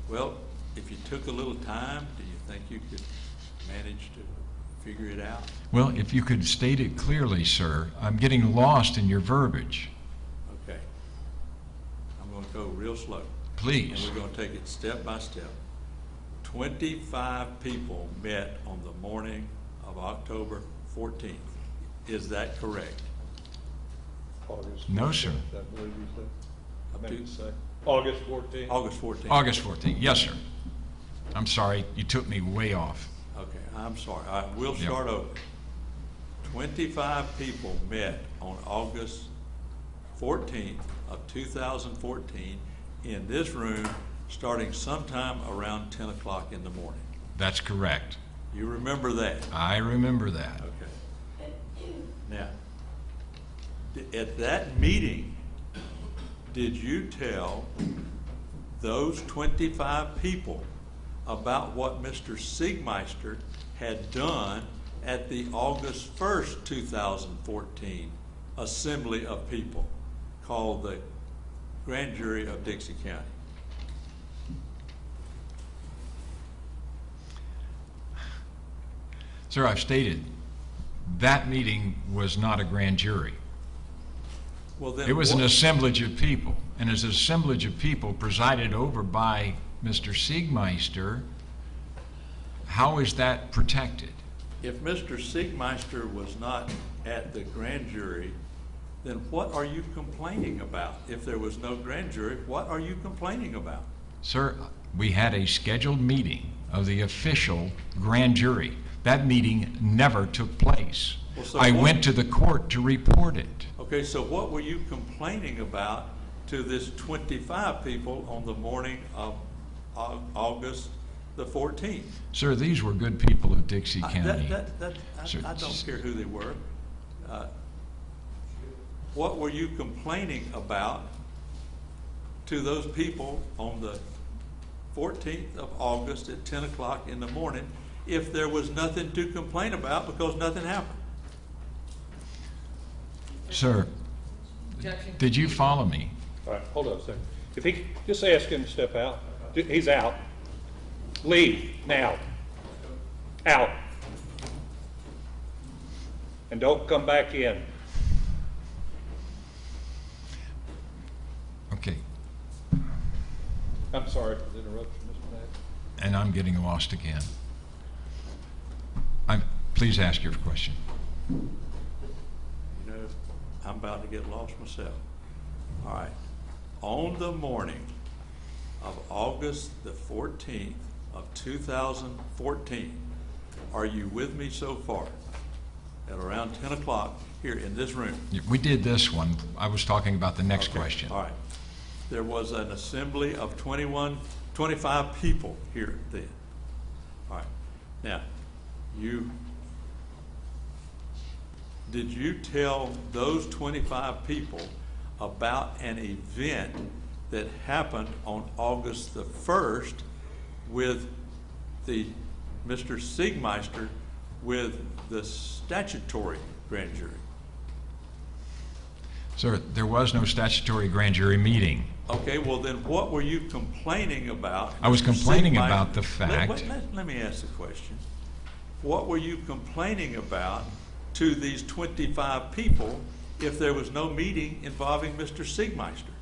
Well, if you took a little time, do you think you could manage to figure it out? Well, if you could state it clearly, sir. I'm getting lost in your verbiage. Okay. I'm going to go real slow. Please. And we're going to take it step by step. 25 people met on the morning of October 14th. Is that correct? August No, sir. 14th, I believe you said. I meant Two- to say. August 14th. August 14th. August 14th, yes, sir. I'm sorry, you took me way off. Okay, I'm sorry. All right, we'll Yeah. start over. 25 people met on August 14th of 2014 in this room, starting sometime around 10 o'clock in the morning. That's correct. You remember that? I remember that. Okay. Now, at that meeting, did you tell those 25 people about what Mr. Siegmeister had done at the August 1st, 2014 Assembly of People called the Grand Jury of Dixie County? Sir, I've stated, that meeting was not a grand jury. Well, then It was an what- assemblage of people, and as an assemblage of people presided over by Mr. Siegmeister, how is that protected? If Mr. Siegmeister was not at the grand jury, then what are you complaining about? If there was no grand jury, what are you complaining about? Sir, we had a scheduled meeting of the official grand jury. That meeting never took place. Well, so I what- went to the court to report it. Okay, so what were you complaining about to this 25 people on the morning of August the 14th? Sir, these were good people of Dixie I County. Sir, I don't care who they were. What were you complaining about to those people on the 14th of August at 10 o'clock in the morning if there was nothing to complain about because nothing happened? Sir, Objection. did you follow me? All right, hold on a second. If he, just ask him to step out. He's out. Leave now. Out. And don't come back in. Okay, I'm sorry for the interruption, Mr. Mayor. and I'm getting lost again. Please ask your question. You know, I'm about to get lost myself. All right. On the morning of August the 14th of 2014, are you with me so far? At around 10 o'clock here in this room. We did this one. I was talking about the next Okay, question. All right. There was an assembly of 25 people here then. All right. Now, did you tell those 25 people about an event that happened on August the 1st with Mr. Siegmeister with the statutory grand jury? Sir, there was no statutory grand jury meeting. Okay, well then what were you complaining about? I was Mr. complaining Siegmeister? about the fact- Let me ask the question. What were you complaining about to these 25 people if there was no meeting involving Mr. Siegmeister?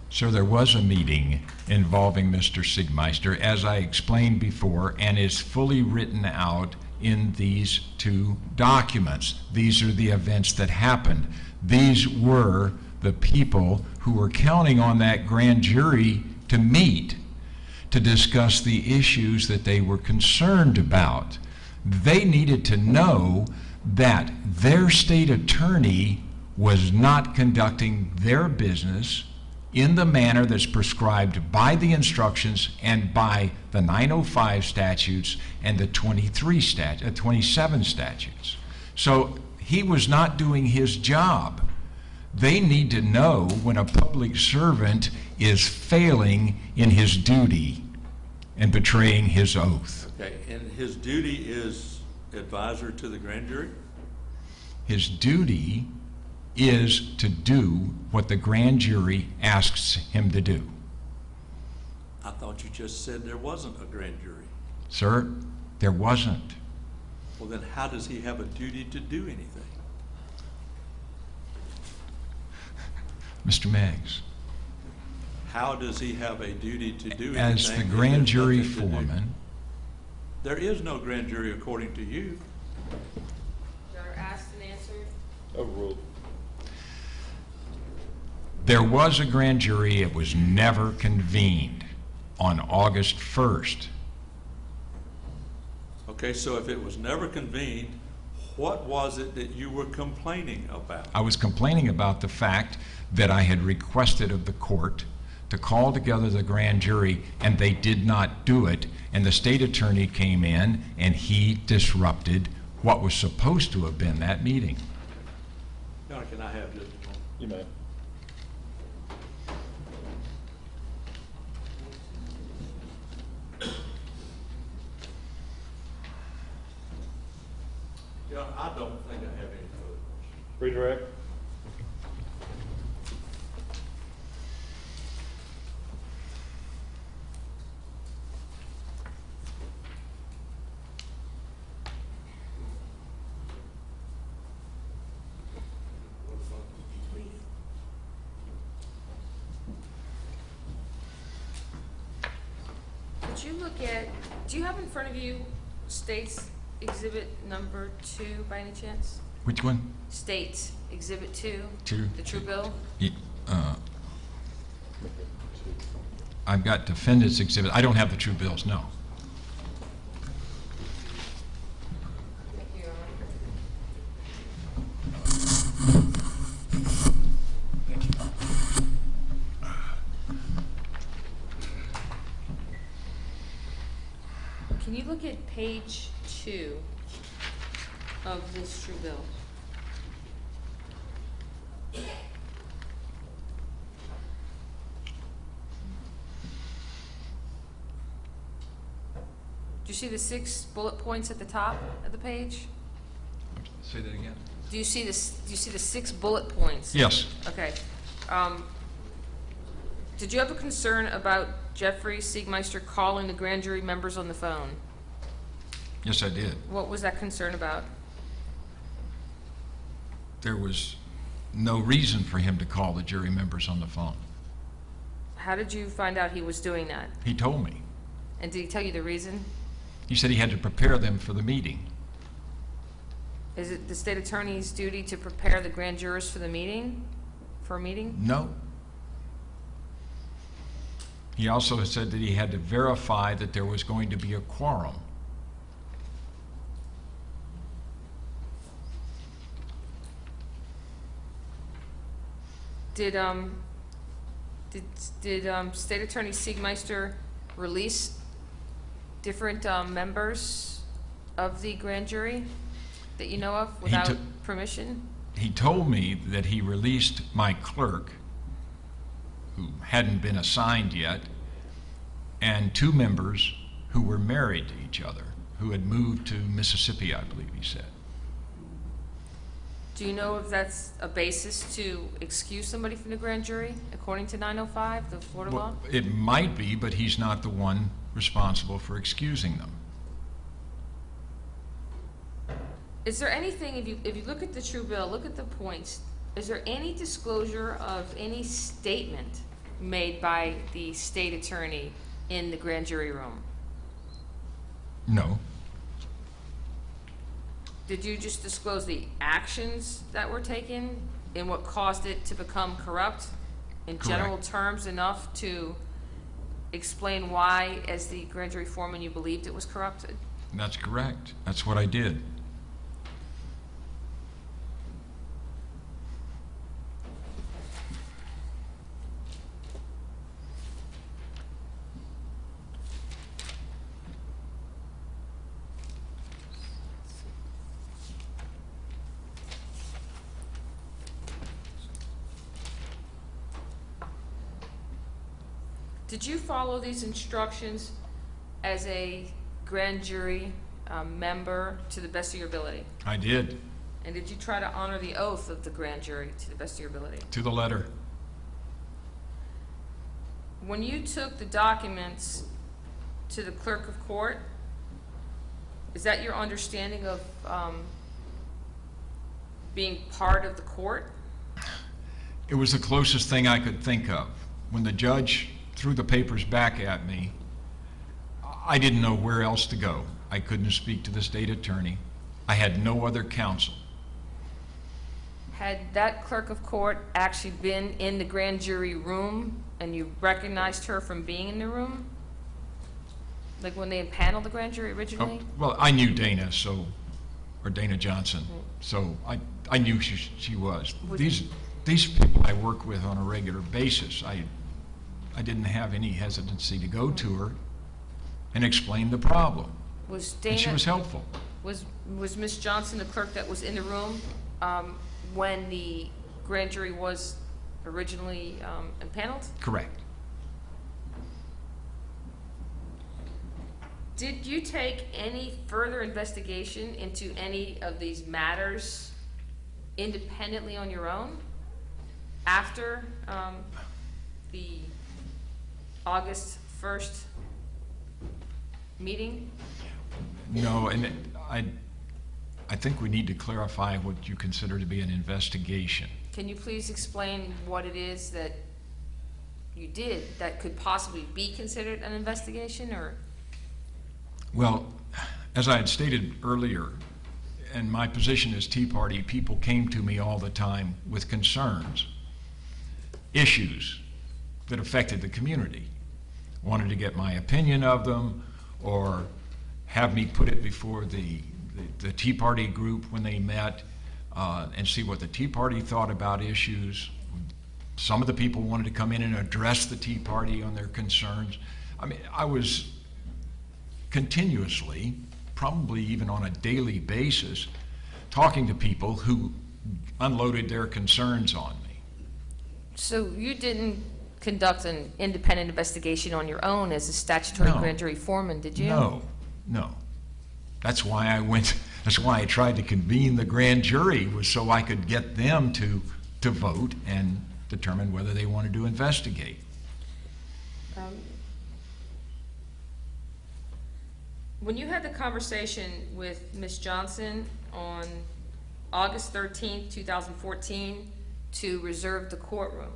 Sir, there was a meeting involving Mr. Siegmeister, as I explained before, and is fully written out in these two documents. These are the events that happened. These were the people who were counting on that grand jury to meet to discuss the issues that they were concerned about. They needed to know that their state attorney was not conducting their business in the manner that's prescribed by the instructions and by the 905 statutes and the 27 statutes. So he was not doing his job. They need to know when a public servant is failing in his duty and betraying his oath. Okay, and his duty is advisor to the grand jury? His duty is to do what the grand jury asks him to do. I thought you just said there wasn't a grand jury. Sir, there wasn't. Well, then how does he have a duty to do anything? Mr. Meggs, How does he have a duty to do anything? as the if grand there's jury nothing to do? foreman, There is no grand jury according to you. That are asked and answered. Overruled. There was a grand jury. It was never convened on August 1st. Okay, so if it was never convened, what was it that you were complaining about? I was complaining about the fact that I had requested of the court to call together the grand jury, and they did not do it, and the state attorney came in and he disrupted what was supposed to have been that meeting. Your Honor, can I have just a moment? You may. Your Honor, I don't think I have any further questions. Redirect. Could you look at, do you have in front of you States Exhibit number 2 by any chance? Which one? States Exhibit 2? Two. The true bill? I've got defendant's exhibit. I don't have the true bills, no. Thank you, Your Honor. Can you look at page 2 of this true bill? Do you see the 6 bullet points at the top of the page? Say that again? Do you see this? Do you see the 6 bullet points? Yes. Okay. Did you have a concern about Jeffrey Siegmeister calling the grand jury members on the phone? Yes, I did. What was that concern about? There was no reason for him to call the jury members on the phone. How did you find out he was doing that? He told me. And did he tell you the reason? He said he had to prepare them for the meeting. Is it the state attorney's duty to prepare the grand jurors for the meeting? For a meeting? No. He also said that he had to verify that there was going to be a quorum. Did State Attorney Siegmeister release different members of the grand jury that you know of without permission? He told me that he released my clerk, who hadn't been assigned yet, and 2 members who were married to each other, who had moved to Mississippi, I believe he said. Do you know if that's a basis to excuse somebody from the grand jury, according to 905, the Florida law? Well, it might be, but he's not the one responsible for excusing them. Is there anything, if you look at the true bill, look at the points, is there any disclosure of any statement made by the state attorney in the grand jury room? No. Did you just disclose the actions that were taken and what caused it to become corrupt? In general Correct. terms, enough to explain why, as the grand jury foreman, you believed it was corrupted? That's correct. That's what I did. Did you follow these instructions as a grand jury member to the best of your ability? I did, And did you try to honor the oath of the grand jury to the best of your ability? to the letter. When you took the documents to the clerk of court, is that your understanding of being part of the court? It was the closest thing I could think of. When the judge threw the papers back at me, I didn't know where else to go. I couldn't speak to the state attorney. I had no other counsel. Had that clerk of court actually been in the grand jury room and you recognized her from being in the room? Like when they impaneled the grand jury originally? Well, I knew Dana, or Dana Johnson, so I knew she was. These people I work with on a regular basis, I didn't have any hesitancy to go to her and explain the problem. Was And she Dana, was helpful. was Ms. Johnson the clerk that was in the room when the grand jury was originally impaneled? Correct. Did you take any further investigation into any of these matters independently on your own after the August 1st meeting? No, and I think we need to clarify what you consider to be an investigation. Can you please explain what it is that you did that could possibly be considered an investigation, or? Well, as I had stated earlier, in my position as Tea Party, people came to me all the time with concerns, issues that affected the community, wanted to get my opinion of them, or have me put it before the Tea Party group when they met, and see what the Tea Party thought about issues. Some of the people wanted to come in and address the Tea Party on their concerns. I mean, I was continuously, probably even on a daily basis, talking to people who unloaded their concerns on me. So you didn't conduct an independent investigation on your own as a statutory No. grand jury foreman, did you? No. That's why I tried to convene the grand jury, was so I could get them to vote and determine whether they wanted to investigate. When you had the conversation with Ms. Johnson on August 13th, 2014, to reserve the courtroom,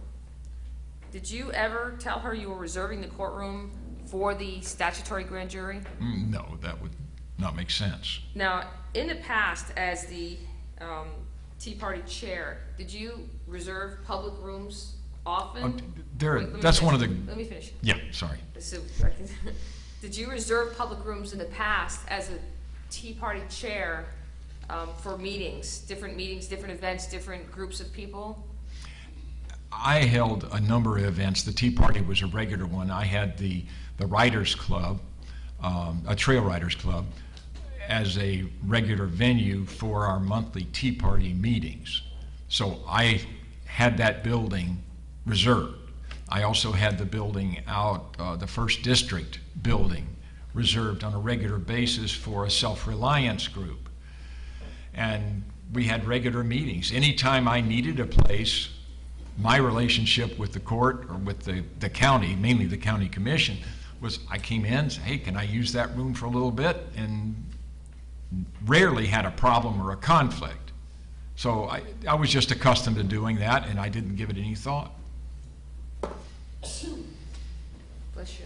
did you ever tell her you were reserving the courtroom for the statutory grand jury? No, that would not make sense. Now, in the past, as the Tea Party chair, did you reserve public rooms often? Wait, let me That's one of finish. the, Let me finish. yeah, sorry. So, I can- did you reserve public rooms in the past as a Tea Party chair for meetings, different events, different groups of people? I held a number of events. The Tea Party was a regular one. I had the Writers Club, a Trail Riders Club, as a regular venue for our monthly Tea Party meetings. So I had that building reserved. I also had the building out, the First District building, reserved on a regular basis for a self-reliance group. And we had regular meetings. Anytime I needed a place, my relationship with the court or with the county, mainly the county commission, was I came in, said, hey, can I use that room for a little bit? And rarely had a problem or a conflict. So I was just accustomed to doing that, and I didn't give it any thought. Bless you.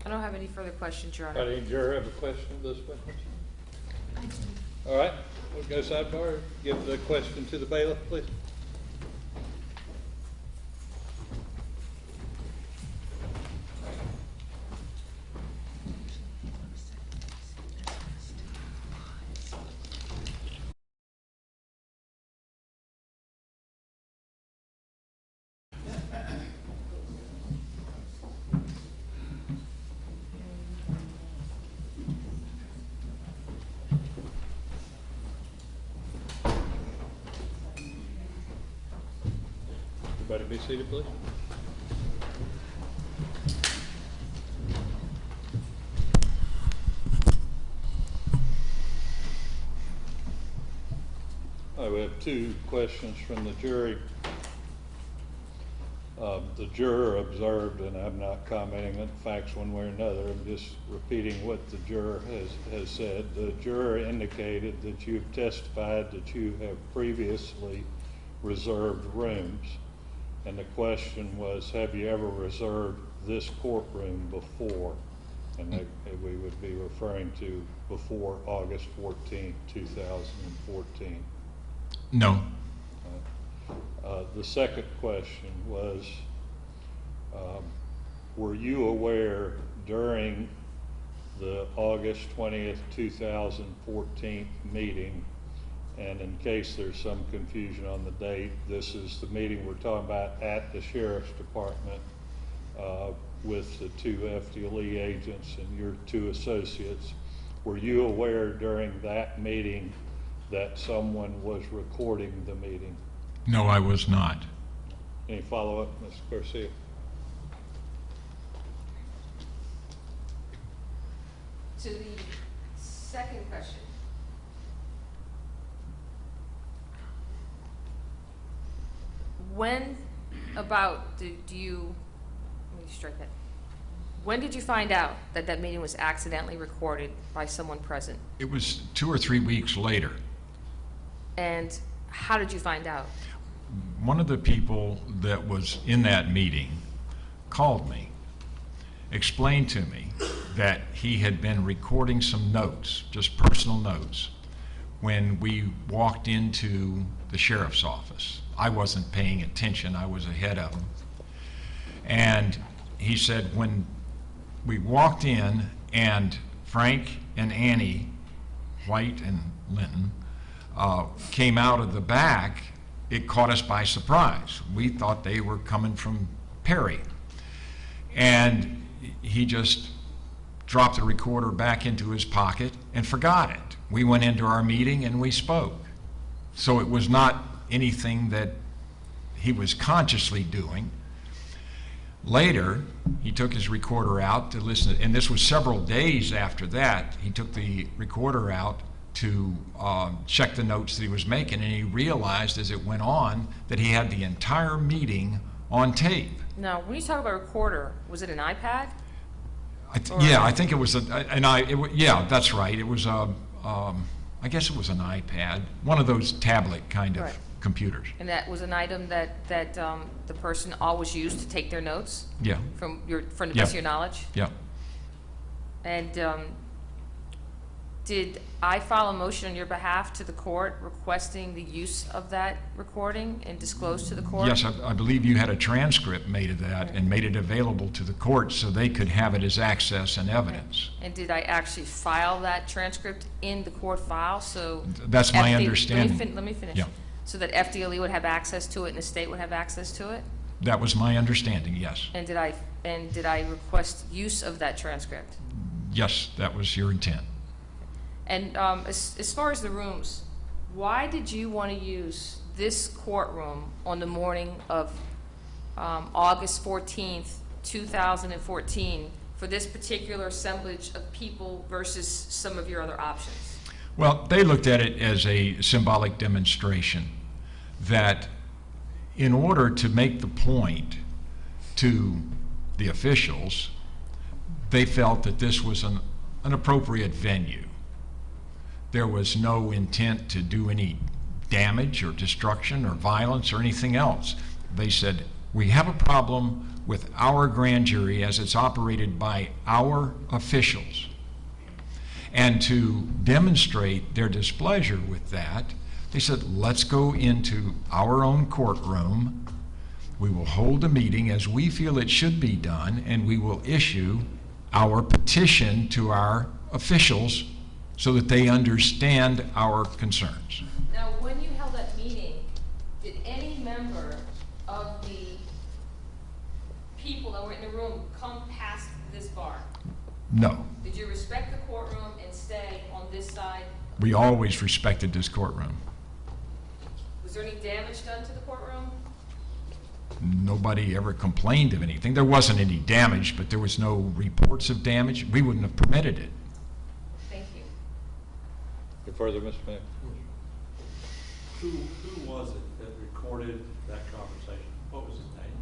I don't have any further questions, Your Honor. Any juror have a question of this witness? All right, we'll go sidebar. Give the question to the bailiff, please. Everybody be seated, please. All right, we have two questions from the jury. The juror observed, and I'm not commenting on facts one way or another, I'm just repeating what the juror has said. The juror indicated that you've testified that you have previously reserved rooms. And the question was, have you ever reserved this courtroom before? And we would be referring to before August 14th, 2014. No. The second question was, were you aware during the August 20th, 2014 meeting, and in case there's some confusion on the date, this is the meeting we're talking about at the Sheriff's Department with the 2 FDLE agents and your 2 associates. Were you aware during that meeting that someone was recording the meeting? No, I was not. Any follow-up, Ms. Garcia? To the second question. When about do you, let me strike that. When did you find out that that meeting was accidentally recorded by someone present? It was 2 or 3 weeks later. And how did you find out? One of the people that was in that meeting called me, explained to me that he had been recording some notes, just personal notes, when we walked into the sheriff's office. I wasn't paying attention, I was ahead of him. And he said when we walked in and Frank and Annie, White and Linton, came out of the back, it caught us by surprise. We thought they were coming from Perry. And he just dropped the recorder back into his pocket and forgot it. We went into our meeting and we spoke. So it was not anything that he was consciously doing. Later, he took his recorder out to listen, and this was several days after that. He took the recorder out to check the notes that he was making, and he realized as it went on that he had the entire meeting on tape. Now, when you talk about recorder, was it an iPad? Yeah, I think it was yeah, that's right. It was I guess it was an iPad, one of those tablet kind of Right. computers. And that was an item that the person always used to take their notes Yeah, from the best Yeah. of your knowledge? yeah. And did I file a motion on your behalf to the court requesting the use of that recording and disclose to the court? Yes, I believe you had a transcript made of that and made it available to the court so they could have it as access and evidence. And did I actually file that transcript in the court file, so? That's my FD understanding. Let me finish. Yeah. So that FDLE would have access to it and the state would have access to it? That was my understanding, yes. And did I request use of that transcript? Yes, that was your intent. And as far as the rooms, why did you want to use this courtroom on the morning of August 14th, 2014 for this particular assemblage of people versus some of your other options? Well, they looked at it as a symbolic demonstration that in order to make the point to the officials, they felt that this was an appropriate venue. There was no intent to do any damage or destruction or violence or anything else. They said, we have a problem with our grand jury as it's operated by our officials. And to demonstrate their displeasure with that, they said, let's go into our own courtroom. We will hold a meeting as we feel it should be done, and we will issue our petition to our officials so that they understand our concerns. Now, when you held that meeting, did any member of the people that were in the room come past this bar? No, Did you respect the courtroom and stay on this side? we always respected this courtroom. Was there any damage done to the courtroom? Nobody ever complained of anything. There wasn't any damage, but there was no reports of damage. We wouldn't have permitted it. Thank you. Any further, Mr. Mayor? Who was it that recorded that conversation? What was his name?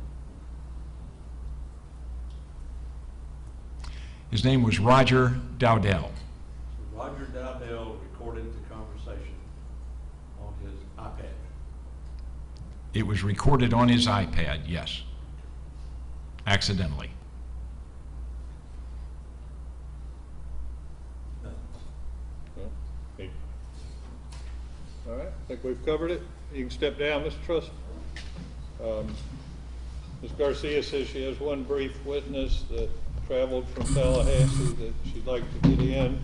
His name was Roger Dowdell. So Roger Dowdell recorded the conversation on his iPad. It was recorded on his iPad, yes. Accidentally. Well, hey. All right, I think we've covered it. You can step down, Mr. Trussell. Ms. Garcia says she has one brief witness that traveled from Tallahassee that she'd like to get in.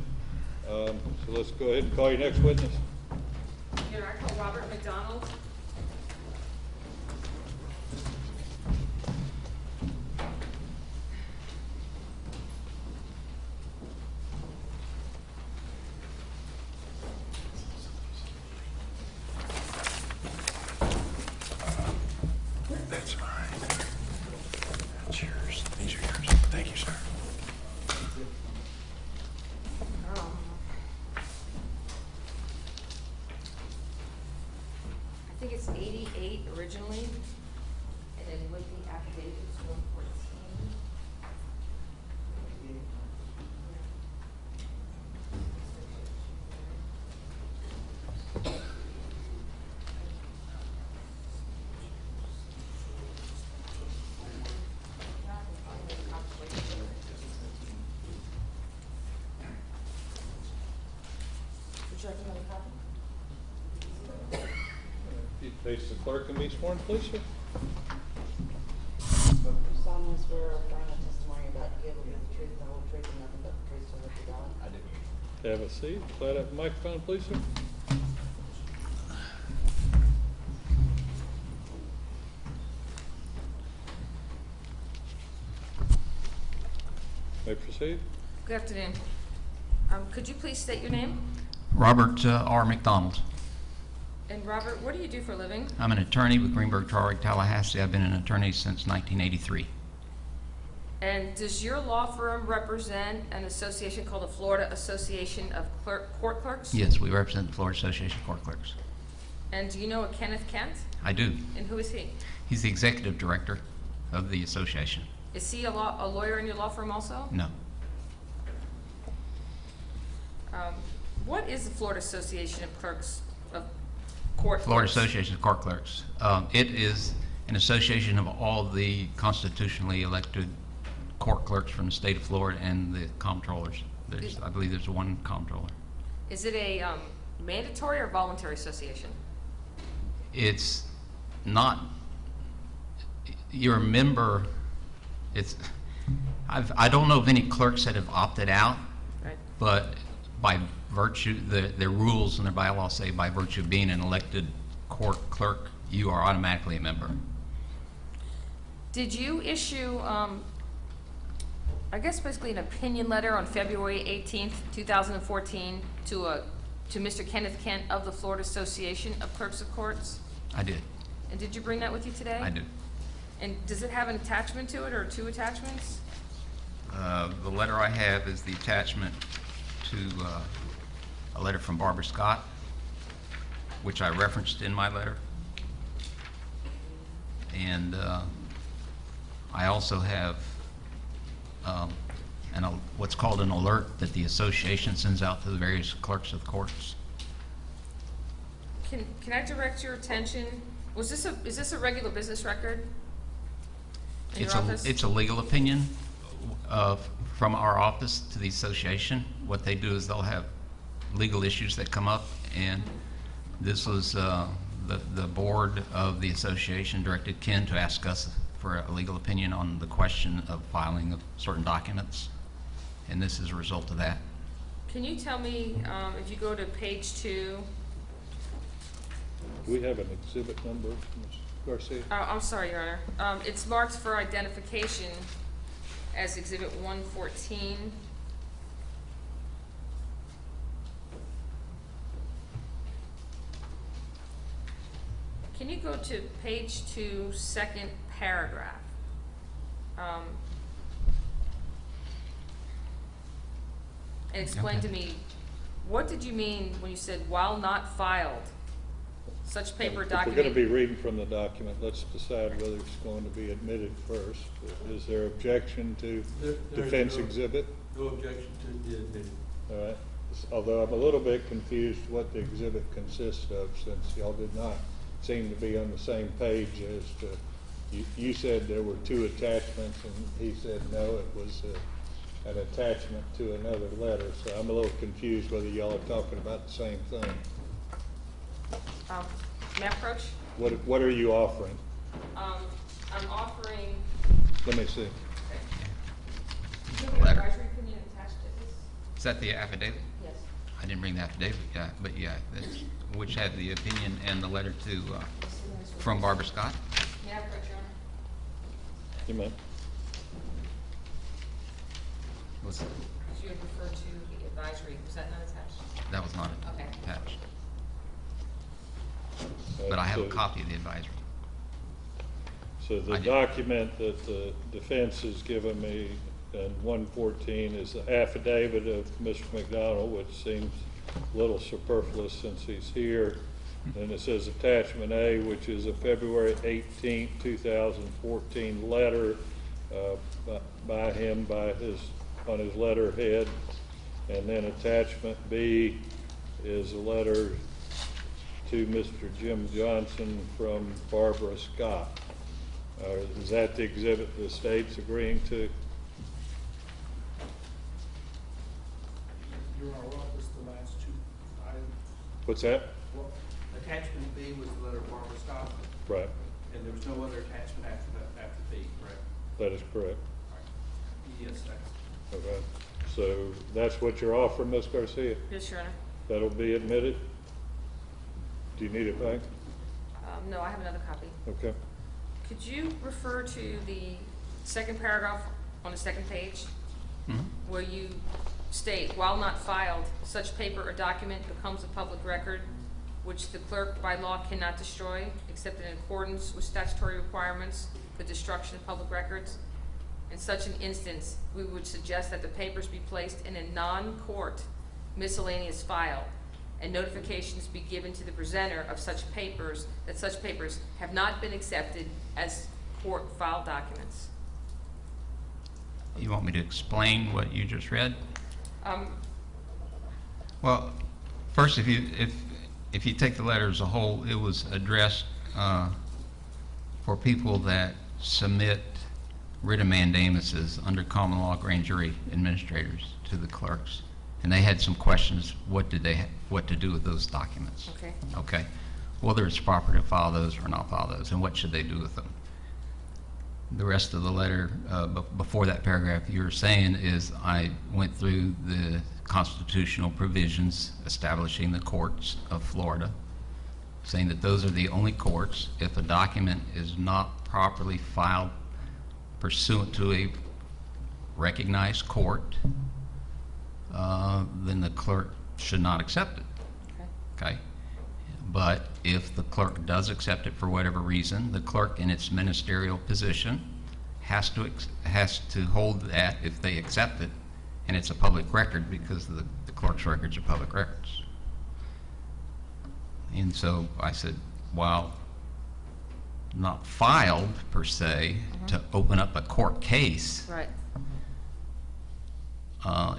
So let's go ahead and call your next witness. Your Honor, I call Robert McDonald. That's fine. That's yours. These are yours. Thank you, sir. I think it's 88 originally, and then with the affidavit, it's 114. Would you like another copy? If you face the clerk and be sworn, please, sir. Solemnly swear or affirm the testimony about you will be the truth, the whole truth, and nothing but the truth, so help you God. I do. Have a seat. Slide up the microphone, please, sir. May proceed. Good afternoon. Could you please state your name? Robert R. McDonald. And Robert, what do you do for a living? I'm an attorney with Greenberg Traurig, Tallahassee. I've been an attorney since 1983. And does your law firm represent an association called the Florida Association of Court Clerks? Yes, we represent the Florida Association of Court Clerks. And do you know a Kenneth Kent? I do. And who is he? He's the executive director of the association. Is he a lawyer in your law firm also? No. What is the Florida Association of Court Florida Clerks? Association of Court Clerks. It is an association of all the constitutionally elected court clerks from the state of Florida and the comptrollers. I believe there's one comptroller. Is it a mandatory or voluntary association? It's not, you're a member, I don't know of any clerks that have opted out, Right. but by virtue, their rules and their bylaws say by virtue of being an elected court clerk, you are automatically a member. Did you issue, I guess basically an opinion letter on February 18th, 2014 to Mr. Kenneth Kent of the Florida Association of Clerks of Courts? I did. And did you bring that with you today? I did. And does it have an attachment to it or two attachments? The letter I have is the attachment to a letter from Barbara Scott, which I referenced in my letter. And I also have what's called an alert that the association sends out to the various clerks of the courts. Can I direct your attention, is this a regular business record in your office? It's a legal opinion from our office to the association. What they do is they'll have legal issues that come up, and this was the board of the association directed Ken to ask us for a legal opinion on the question of filing of certain documents, and this is a result of that. Can you tell me, if you go to page 2, Do we have an exhibit number, Ms. Garcia? I'm sorry, Your Honor. It's marked for identification as Exhibit 114. Can you go to page 2, second paragraph? And explain to me, what did you mean when you said, while not filed, such paper If document? we're going to be reading from the document, let's decide whether it's going to be admitted first. Is there objection to There's defense no- exhibit? No objection to the admitted. All right, although I'm a little bit confused what the exhibit consists of, since y'all did not seem to be on the same page as to, you said there were 2 attachments, and he said no, it was an attachment to another letter. So I'm a little confused whether y'all are talking about the same thing. May I approach? What are you offering? I'm offering, Let me see. you have an Letter. advisory opinion attached to this? Is that the affidavit? Yes. I didn't bring the affidavit, yeah, but yeah, that's, which had the opinion and the letter to, from Barbara Scott? May I approach, Your Honor? You may. Was, You had referred to the advisory, was that not attached? that was not Okay. attached. But I have a So- copy of the advisory. So the I did. document that the defense has given me in 114 is the affidavit of Mr. McDonald, which seems a little superfluous since he's here. And it says attachment A, which is a February 18, 2014 letter by him on his letterhead. And then attachment B is a letter to Mr. Jim Johnson from Barbara Scott. Is that the exhibit the state's agreeing to? Your Honor, what was the last 2 items? What's that? Well, attachment B was the letter of Barbara Scott, Right, and there was no other attachment after that, after B, correct? that is correct. All right. Yes, that's. Okay, so that's what you're offering, Ms. Garcia? Yes, Your Honor. That'll be admitted? Do you need it back? No, I have another copy. Okay. Could you refer to the second paragraph on the second page, where you state, while not filed, such paper or document becomes a public record, which the clerk by law cannot destroy, except in accordance with statutory requirements for destruction of public records. In such an instance, we would suggest that the papers be placed in a non-court miscellaneous file, and notifications be given to the presenter of such papers that such papers have not been accepted as court file documents. You want me to explain what you just read? Well, first, if you take the letter as a whole, it was addressed for people that submit writ of mandamuses under common law grand jury administrators to the clerks, and they had some questions. What to do with those documents? Okay. Okay. Whether it's proper to file those or not file those, and what should they do with them? The rest of the letter, before that paragraph you're saying, is I went through the constitutional provisions establishing the courts of Florida, saying that those are the only courts. If a document is not properly filed pursuant to a recognized court, then the clerk should not accept it. Okay? But if the clerk does accept it for whatever reason, the clerk in its ministerial position has to hold that if they accept it, and it's a public record, because the clerk's records are public records. And so I said, while not filed per se to open up a court case, Right.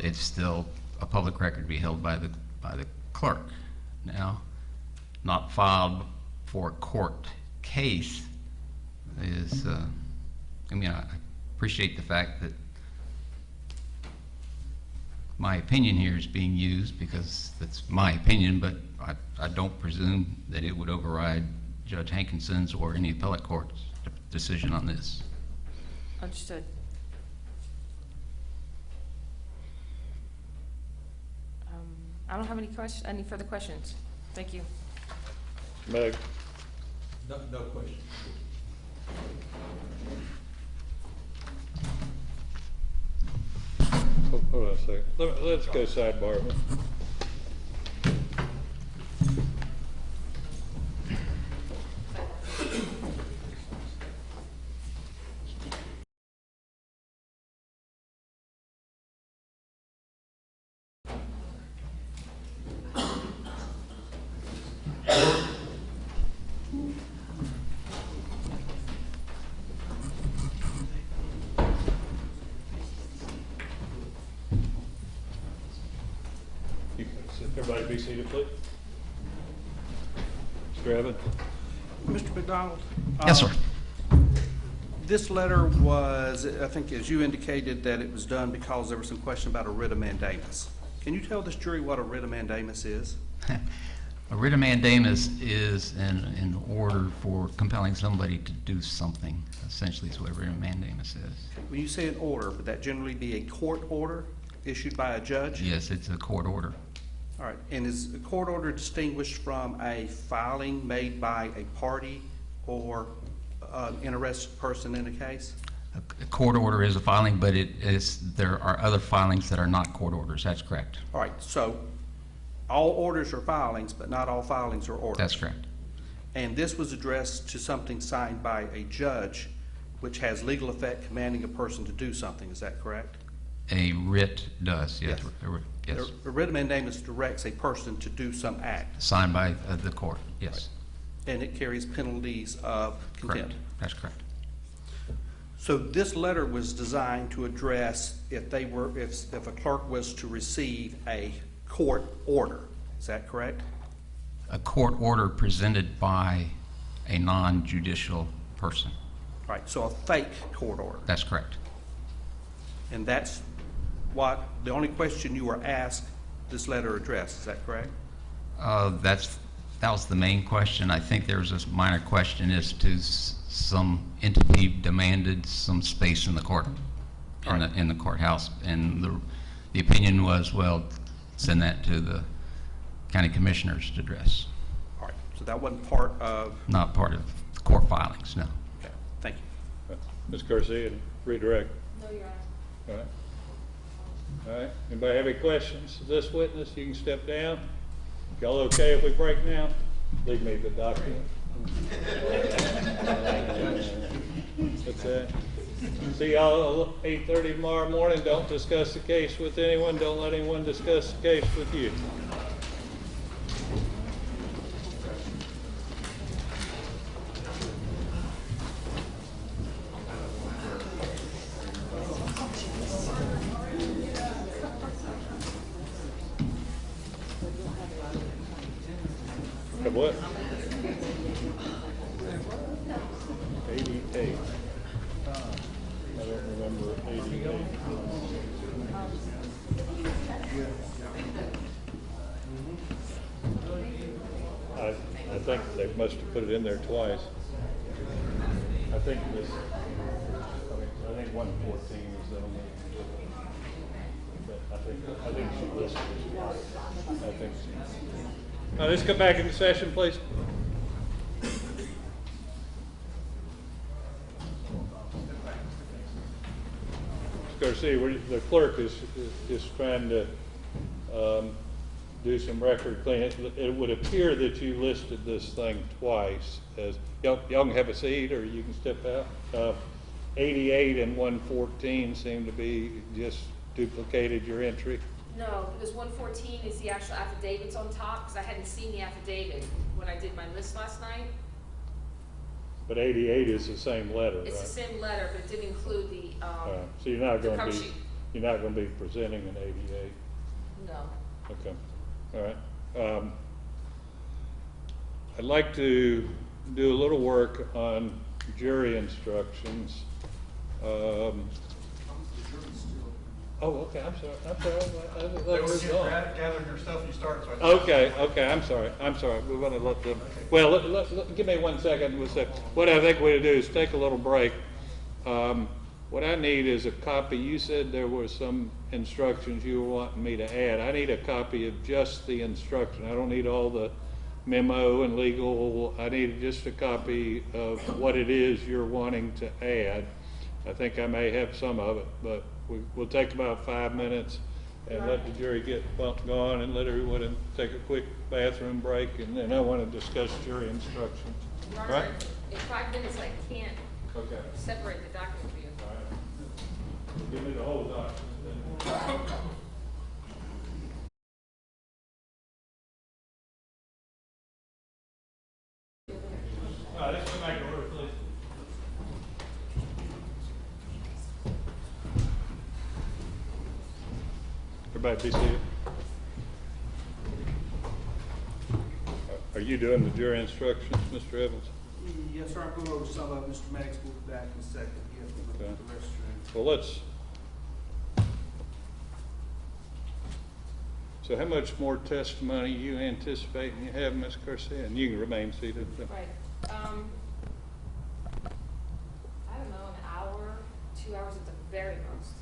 it's still a public record to be held by the clerk. Now, not filed for a court case is, I mean, I appreciate the fact that my opinion here is being used, because that's my opinion, but I don't presume that it would override Judge Hankinson's or any appellate court's decision on this. Understood. I don't have any further questions. Thank you. Meg? No question. Hold on a second. Let's go sidebar. Everybody be seated, please. Mr. Evans? Mr. McDonald? Yes, sir. This letter was, I think, as you indicated, that it was done because there was some question about a writ of mandamus. Can you tell this jury what a writ of mandamus is? A writ of mandamus is an order for compelling somebody to do something, essentially is what a writ of mandamus is. When you say an order, would that generally be a court order issued by a judge? Yes, it's a court order. All right, and is a court order distinguished from a filing made by a party or an interested person in a case? A court order is a filing, but there are other filings that are not court orders, that's correct. All right, so all orders are filings, but not all filings are orders. That's correct. And this was addressed to something signed by a judge, which has legal effect commanding a person to do something, is that correct? A writ does, yes. Yes. Yes, A writ of mandamus directs a person to do some act, signed by the court, yes. and it carries penalties of Correct, contempt. that's correct. So this letter was designed to address if a clerk was to receive a court order, is that correct? A court order presented by a non-judicial person, Right, so a fake court order. that's correct. And that's what, the only question you were asked this letter addressed, is that correct? That was the main question. I think there was a minor question as to some entity demanded some space in the court, in the courthouse, and the opinion was, well, send that to the county commissioners to address, All right, so that wasn't part of, not part of the court filings, no. okay, thank you. Ms. Garcia, redirect. No, Your Honor. All right. All right, anybody have any questions of this witness? You can step down. Y'all okay if we break now? Leave me the document. What's that? See y'all at 8:30 tomorrow morning. Don't discuss the case with anyone. Don't let anyone discuss the case with you. Of what? 88. I don't remember 88. I think they must have put it in there twice. I think this, I think 114 is on there. But I think she listed it twice. I think so. Now, let's come back into session, please. Garcia, the clerk is trying to do some record cleaning. It would appear that you listed this thing twice. As y'all can have a seat, or you can step out. 88 and 114 seem to be just duplicated your entry. No, because 114 is the actual affidavits on top, because I hadn't seen the affidavit when I did my list last night. But 88 is the same letter, It's right? the same letter, but it didn't include the, So you're not the going cover to be sheet. you're not going to be presenting an 88. No. Okay, all right. I'd like to do a little work on jury instructions. Oh, okay, I'm sorry. I thought we were going. Gathering your stuff, you start, so Okay, I'm sorry. We're gonna let them, well, give me 1 second. What I think we'll do is take a little break. What I need is a copy. You said there were some instructions you were wanting me to add. I need a copy of just the instruction. I don't need all the memo and legal. I need just a copy of what it is you're wanting to add. I think I may have some of it, but we'll take about 5 minutes and let the jury get gone and let everyone take a quick bathroom break, and then I want to discuss jury instructions. Your Right? Honor, in 5 minutes, I can't Okay. separate the document for you. All right. Give me the whole document. All right, let's go back to order, please. Everybody be seated. Are you doing the jury instructions, Mr. Evans? Yes, sir, I'm going over some of it. Mr. Maddox will be back in a second. He has to look Okay. at the restroom. Well, so how much more testimony you anticipating you have, Ms. Garcia? And you can remain seated. Right. I don't know, an hour, 2 hours at the very most.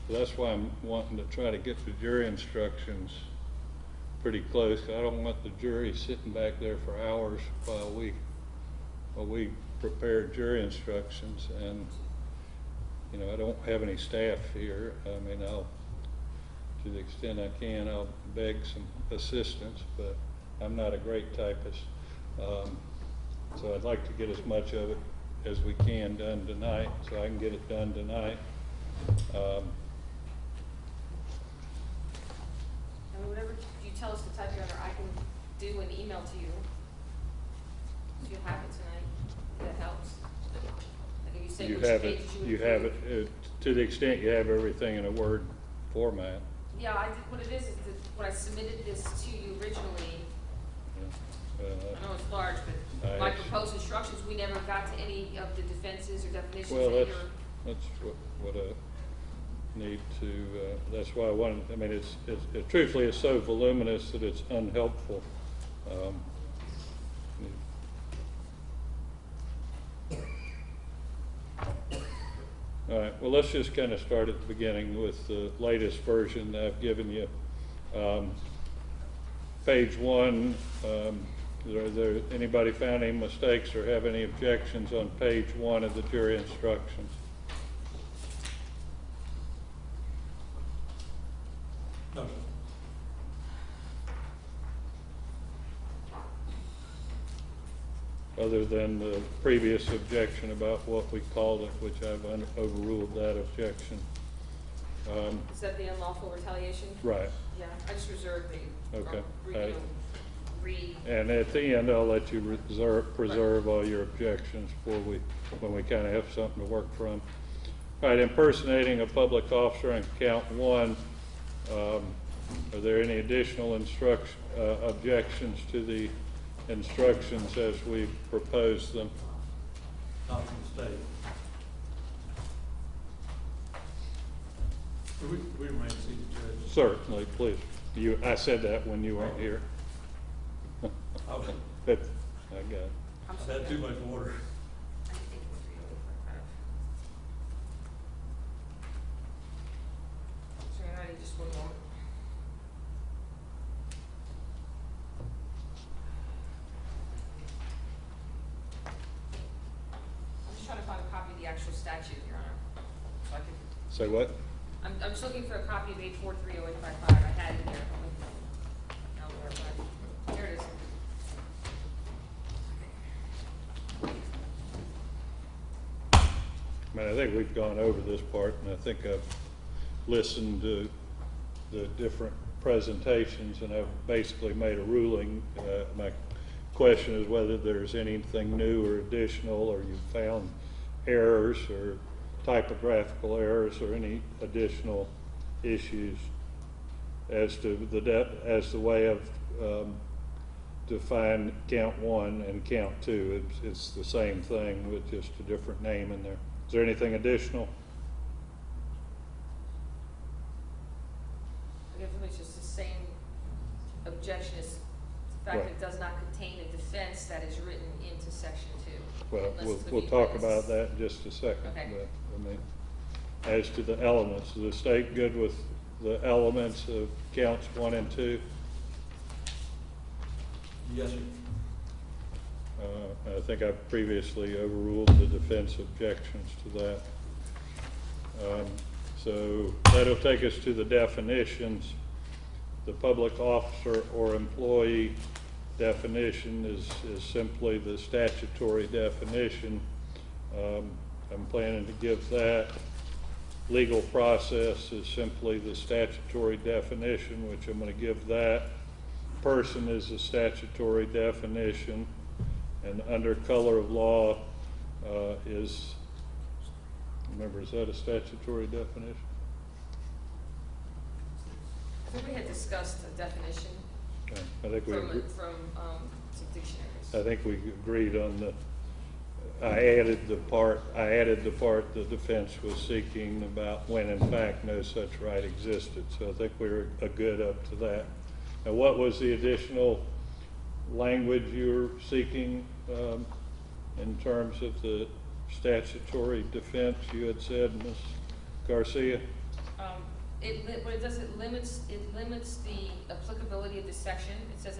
So that's why I'm wanting to try to get the jury instructions pretty close. I don't want the jury sitting back there for hours while we prepare jury instructions. And, you know, I don't have any staff here. I mean, to the extent I can, I'll beg some assistance, but I'm not a great typist. So I'd like to get as much of it as we can done tonight, so I can get it done tonight. I mean, whatever you tell us to type here, I can do an email to you. If you have it tonight, that helps. Like if you say You which have it, pages you you would have approve. it, to the extent you have everything in a Word format. Yeah, I did, what it is that when I submitted this to you originally, I know it's large, but my proposed instructions, we never got to any of the defenses or definitions Well, that that's you're. what I need to, that's why I wanted, I mean, it's truthfully, it's so voluminous that it's unhelpful. All right, well, let's just kind of start at the beginning with the latest version that I've given you. Page 1, anybody found any mistakes or have any objections on page 1 of the jury instructions? No. Other than the previous objection about what we called it, which I've overruled that objection. Is that the unlawful retaliation? Right. Yeah, I just reserved the. Okay. Read. And at the end, I'll let you preserve all your objections when we kind of have something to work from. All right, impersonating a public officer on count 1. Are there any additional objections to the instructions as we propose them? Not from the state. We remain seated, Judge. Certainly, please. I said that when you weren't here. Okay. I got it. I've had too much water. Sorry, I need just one moment. I'm just trying to find a copy of the actual statute, Your Honor. So I could, Say what? I'm just looking for a copy of 8430855. I had it here. No, where am I? Here it is. I mean, I think we've gone over this part, and I think I've listened to the different presentations, and I've basically made a ruling. My question is whether there's anything new or additional, or you found errors or typographical errors or any additional issues as to the way of define count 1 and count 2. It's the same thing with just a different name in there. Is there anything additional? I guess it's just the same objection as the fact that it does not contain a defense that is written into section 2. Well, unless it's we'll gonna be talk written. about that in just a second. Okay. But, I mean, as to the elements, is the state good with the elements of counts 1 and 2? Yes, sir. I think I've previously overruled the defense objections to that. So that'll take us to the definitions. The public officer or employee definition is simply the statutory definition. I'm planning to give that. Legal process is simply the statutory definition, which I'm going to give that. Person is a statutory definition, and under color of law is, remember, is that a statutory definition? I think we had discussed a definition Okay. I think we agree. from dictionaries. I think we agreed on the, I added the part the defense was seeking about when in fact no such right existed. So I think we're a good up to that. Now, what was the additional language you were seeking in terms of the statutory defense you had said, Ms. Garcia? What it does, it limits the applicability of this section. It says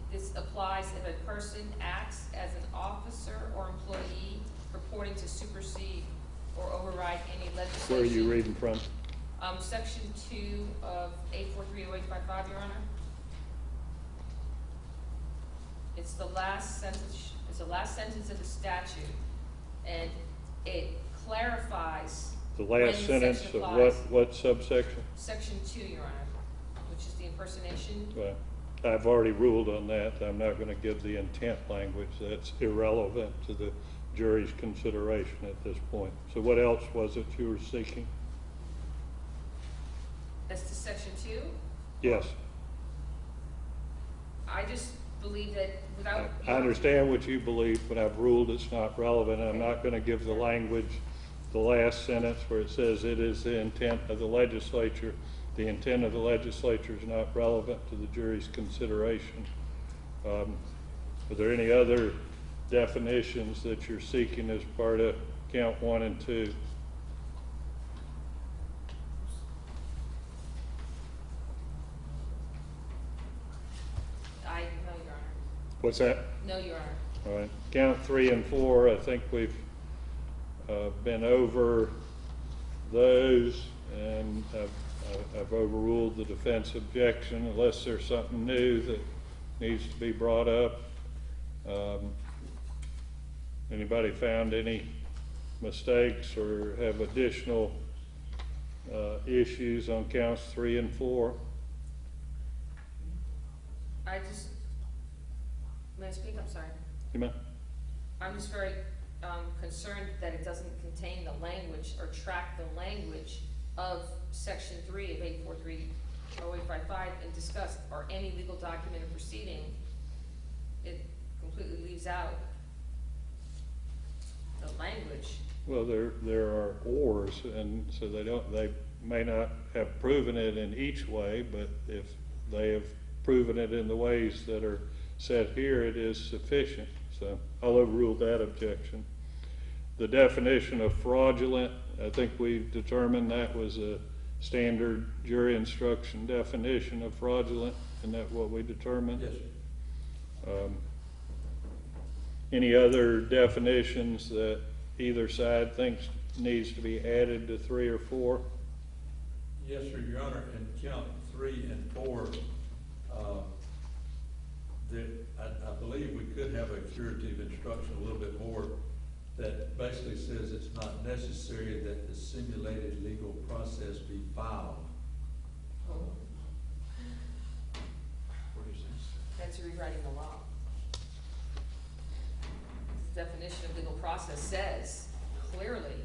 this applies if a person acts as an officer or employee purporting to supersede or override any legislation. Where are you reading from? Section 2 of 8430855, Your Honor. It's the last sentence of the statute, and it clarifies The when last sentence section of applies. what subsection? Section 2, Your Honor, which is the impersonation. Well, I've already ruled on that. I'm not going to give the intent language. That's irrelevant to the jury's consideration at this point. So what else was it you were seeking? As to section 2, Yes, I just believe that without. I understand what you believe, but I've ruled it's not relevant. I'm not going to give the language, the last sentence where it says it is the intent of the legislature. The intent of the legislature is not relevant to the jury's consideration. Are there any other definitions that you're seeking as part of count 1 and 2? No, Your Honor. What's that? No, Your Honor. All right, count 3 and 4, I think we've been over those, and I've overruled the defense objection unless there's something new that needs to be brought up. Anybody found any mistakes or have additional issues on counts 3 and 4? May I speak? I'm sorry. You mind? I'm just very concerned that it doesn't contain the language or track the language of section 3 of 8430855 and discuss or any legal document or proceeding. It completely leaves out the language. Well, there are ors, and so they may not have proven it in each way, but if they have proven it in the ways that are said here, it is sufficient. So I'll overrule that objection. The definition of fraudulent, I think we've determined that was a standard jury instruction definition of fraudulent. Isn't that what we determined? Yes, sir. Any other definitions that either side thinks needs to be added to 3 or 4? Yes, sir, Your Honor, in count 3 and 4, I believe we could have a curative instruction a little bit more that basically says it's not necessary that the simulated legal process be filed. What is this? That's rewriting the law. The definition of legal process says clearly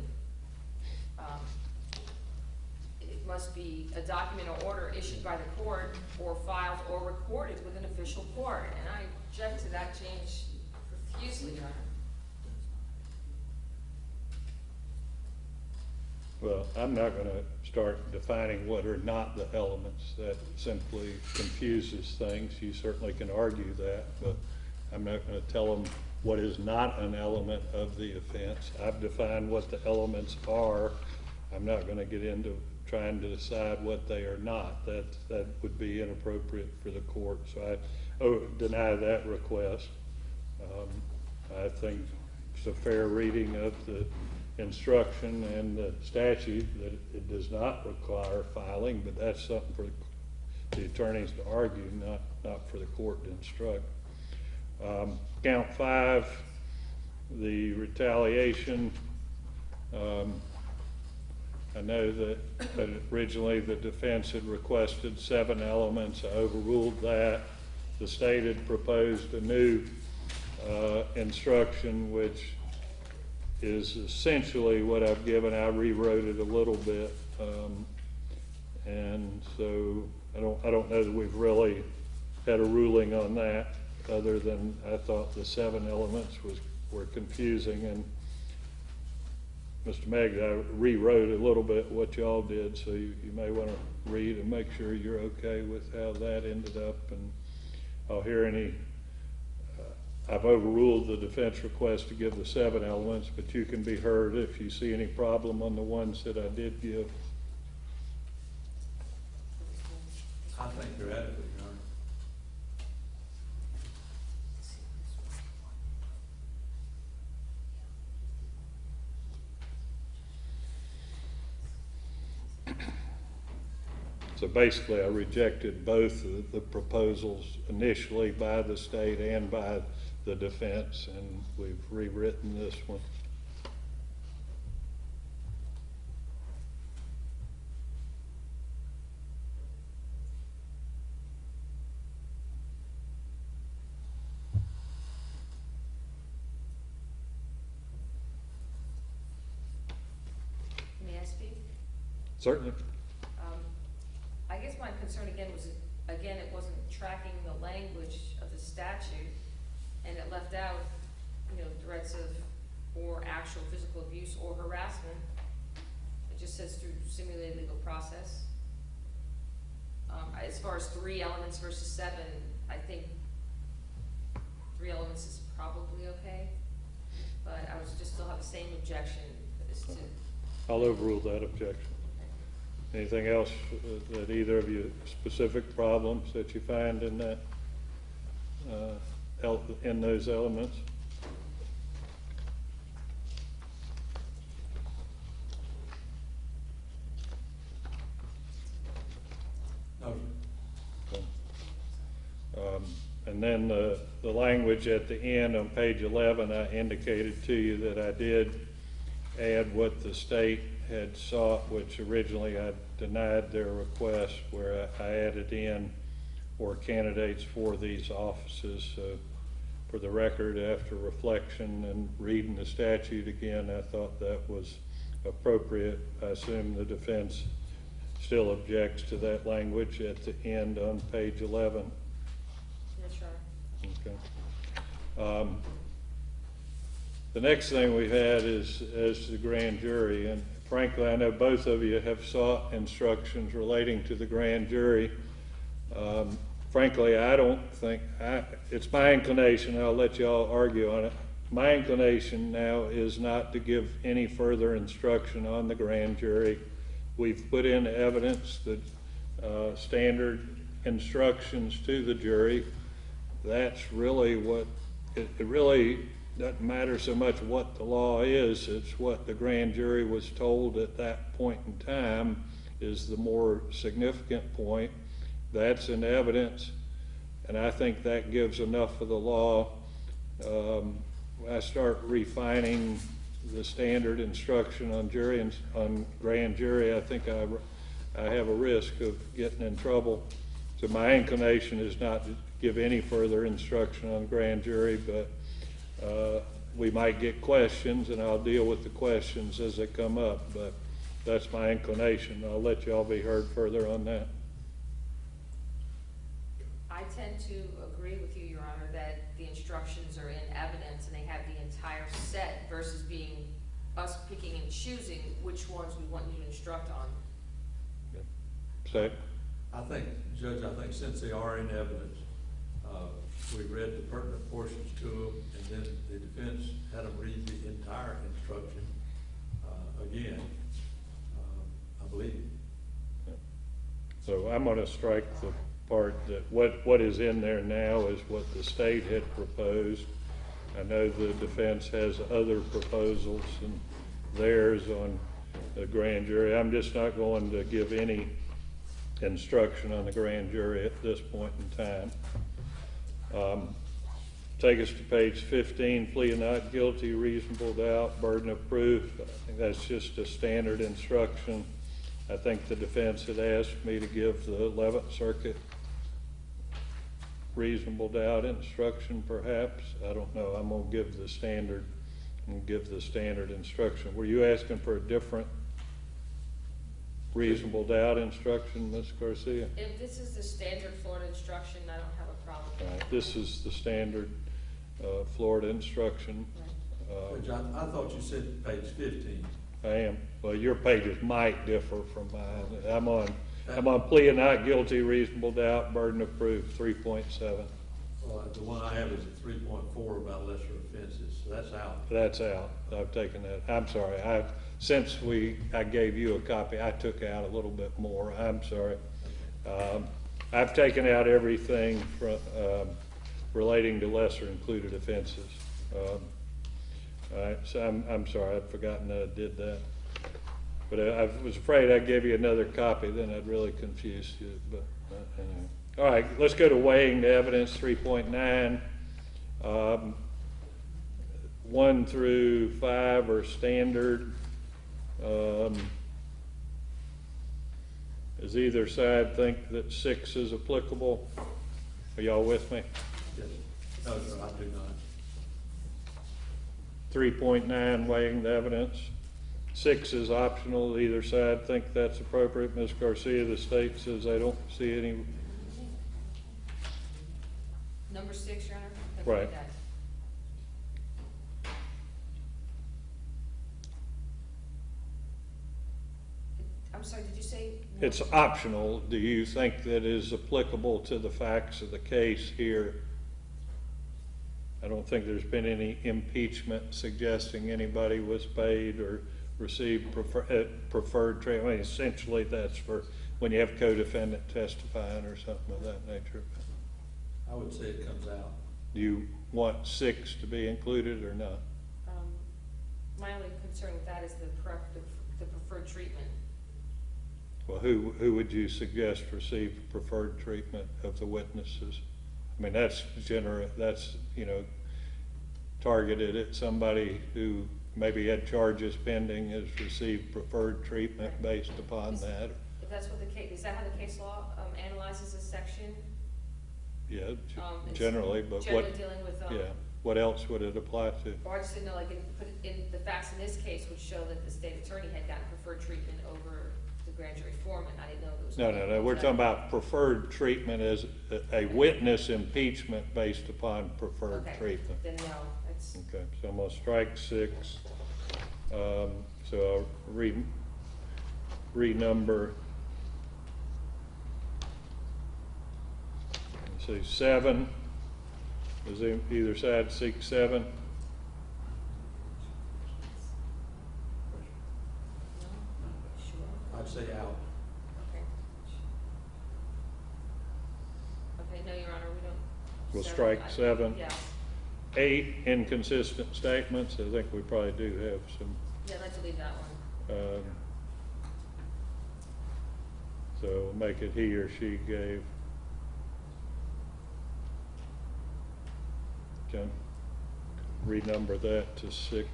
it must be a document or order issued by the court or filed or recorded with an official court. And I object to that change profusely, Your Honor. Well, I'm not going to start defining what are not the elements. That simply confuses things. You certainly can argue that, but I'm not going to tell them what is not an element of the offense. I've defined what the elements are. I'm not going to get into trying to decide what they are not. That would be inappropriate for the court. So I deny that request. I think it's a fair reading of the instruction and the statute that it does not require filing, but that's something for the attorneys to argue, not for the court to instruct. Count 5, the retaliation. I know that originally the defense had requested 7 elements. I overruled that. The state had proposed a new instruction, which is essentially what I've given. I rewrote it a little bit, and so I don't know that we've really had a ruling on that. other than I thought the 7 elements were confusing, and Mr. Meggs, I rewrote a little bit what y'all did, so you may want to read and make sure you're okay with how that ended up, and I'll hear any, I've overruled the defense request to give the 7 elements, but you can be heard if you see any problem on the ones that I did give. I think you're adequate, Your Honor. So basically, I rejected both of the proposals initially by the state and by the defense, and we've rewritten this one. May I speak? Certainly. I guess my concern again was, again, it wasn't tracking the language of the statute, and it left out, threats of, or actual physical abuse or harassment. It just says through simulated legal process. As far as 3 elements versus 7, I think 3 elements is probably okay, but I was just still have the same objection as to. I'll overrule that objection. Anything else that either of you, specific problems that you find in that, in those elements? No, Okay. And then the language at the end on page 11, I indicated to you that I did add what the state had sought, which originally I denied their request, where I added in or candidates for these offices. So for the record, after reflection and reading the statute again, I thought that was appropriate. I assume the defense still objects to that language at the end on page 11. Yes, Your Honor. Okay. The next thing we had is the grand jury, and frankly, I know both of you have sought instructions relating to the grand jury. Frankly, I don't think, it's my inclination, I'll let y'all argue on it. My inclination now is not to give any further instruction on the grand jury. We've put in evidence that standard instructions to the jury. That's really what, it really doesn't matter so much what the law is, it's what the grand jury was told at that point in time is the more significant point. That's in evidence, and I think that gives enough of the law. When I start refining the standard instruction on jury and on grand jury, I think I have a risk of getting in trouble. So my inclination is not to give any further instruction on grand jury, but we might get questions, and I'll deal with the questions as they come up, but that's my inclination. I'll let y'all be heard further on that. I tend to agree with you, Your Honor, that the instructions are in evidence and they have the entire set versus being us picking and choosing which ones we want you to instruct on. Say, I think, Judge, since they are in evidence, we read the pertinent portions to them, and then the defense had them read the entire instruction again, I believe. so I'm going to strike the part that what is in there now is what the state had proposed. I know the defense has other proposals and theirs on the grand jury. I'm just not going to give any instruction on the grand jury at this point in time. Take us to page 15, plea of not guilty, reasonable doubt, burden of proof. I think that's just a standard instruction. I think the defense had asked me to give the 11th Circuit reasonable doubt instruction, perhaps. I don't know. I'm going to give the standard and give the standard instruction. Were you asking for a different reasonable doubt instruction, Ms. Garcia? If this is the standard Florida instruction, I don't have a problem. All right, this is the standard Florida instruction. Which I thought you said page 15. I am. Well, your pages might differ from mine. I'm on plea of not guilty, reasonable doubt, burden of proof, 3.7. The one I have is a 3.4 about lesser offenses, so that's out. That's out. I've taken that. I'm sorry. Since I gave you a copy, I took out a little bit more. I'm sorry. I've taken out everything from, relating to lesser included offenses. All right, so I'm sorry. I'd forgotten that I did that. But I was afraid I'd give you another copy, then I'd really confuse you. But anyway. All right, let's go to weighing the evidence, 3.9. 1 through 5 are standard. Does either side think that 6 is applicable? Are y'all with me? Yes. No, sir, I do not. 3.9, weighing the evidence. 6 is optional. Either side think that's appropriate. Ms. Garcia, the state says they don't see any. Number 6, Your Honor? Right. Okay. I'm sorry, did you say? It's optional. Do you think that is applicable to the facts of the case here? I don't think there's been any impeachment suggesting anybody was paid or received preferred treatment. I mean, essentially, that's for when you have co-defendant testifying or something of that nature. I would say it comes out. Do you want 6 to be included or not? My only concern with that is the preferred treatment. Well, who would you suggest received preferred treatment of the witnesses? I mean, that's targeted at somebody who maybe had charges pending, has received preferred treatment based upon that. If that's what the case, is that how the case law analyzes this section? Yeah, It's generally, but generally dealing with, what else would it apply to? or I just didn't know, like, in the facts in this case would show that the state attorney had gotten preferred treatment over the grand jury foreman. I didn't know if it was. No, we're talking about preferred treatment as a witness impeachment based upon preferred Okay, treatment. then no, it's, Okay, so I'm gonna strike 6. So I'll renumber. Let's see, 7. Does either side seek 7? sure, I'd say out. okay. Okay, no, Your Honor, we don't. We'll strike 7. Yeah, 8, inconsistent statements. I think we probably do have some. yeah, I'd like to leave that one. So we'll make it he or she gave. Okay. Renumber that to 6.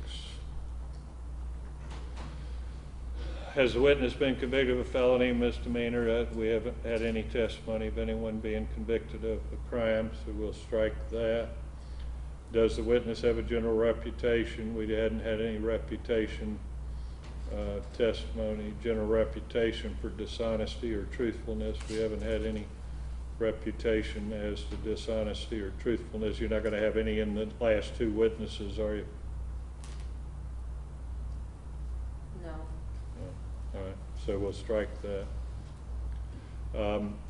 Has the witness been convicted of a felony, misdemeanor? We haven't had any testimony of anyone being convicted of a crime, so we'll strike that. Does the witness have a general reputation? We hadn't had any reputation testimony, general reputation for dishonesty or truthfulness. We haven't had any reputation as to dishonesty or truthfulness. You're not going to have any in the last 2 witnesses, are you? No. All right, so we'll strike that.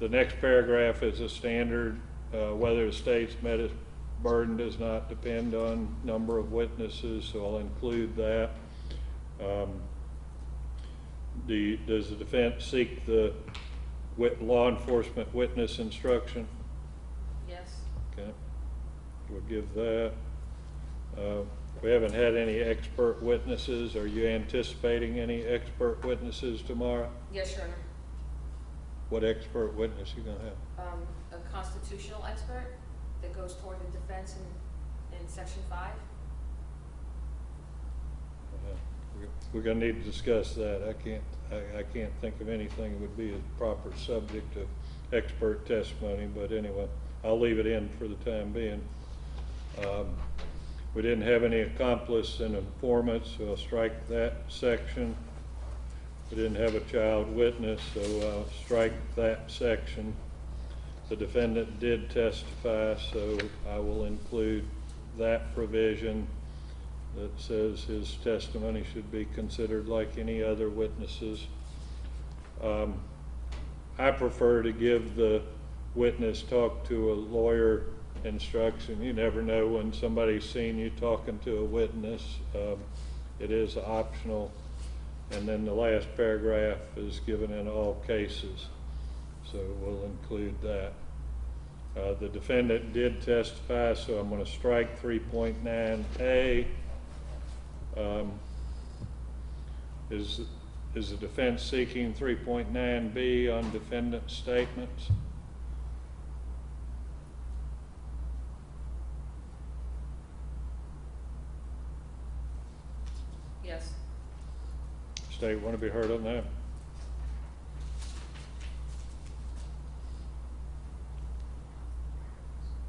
The next paragraph is a standard. Whether the state's met its burden does not depend on number of witnesses, so I'll include that. Does the defense seek the law enforcement witness instruction? Yes. Okay, we'll give that. We haven't had any expert witnesses. Are you anticipating any expert witnesses tomorrow? Yes, Your Honor. What expert witness you gonna have? A constitutional expert that goes toward the defense in section 5. We're gonna need to discuss that. I can't think of anything that would be a proper subject of expert testimony, but anyway, I'll leave it in for the time being. We didn't have any accomplice and informants, so I'll strike that section. We didn't have a child witness, so I'll strike that section. The defendant did testify, so I will include that provision that says his testimony should be considered like any other witnesses. I prefer to give the witness talk to a lawyer instruction. You never know when somebody's seen you talking to a witness. It is optional. And then the last paragraph is given in all cases, so we'll include that. The defendant did testify, so I'm going to strike 3.9A. Is the defense seeking 3.9B on defendant's statements? Yes. State want to be heard on that?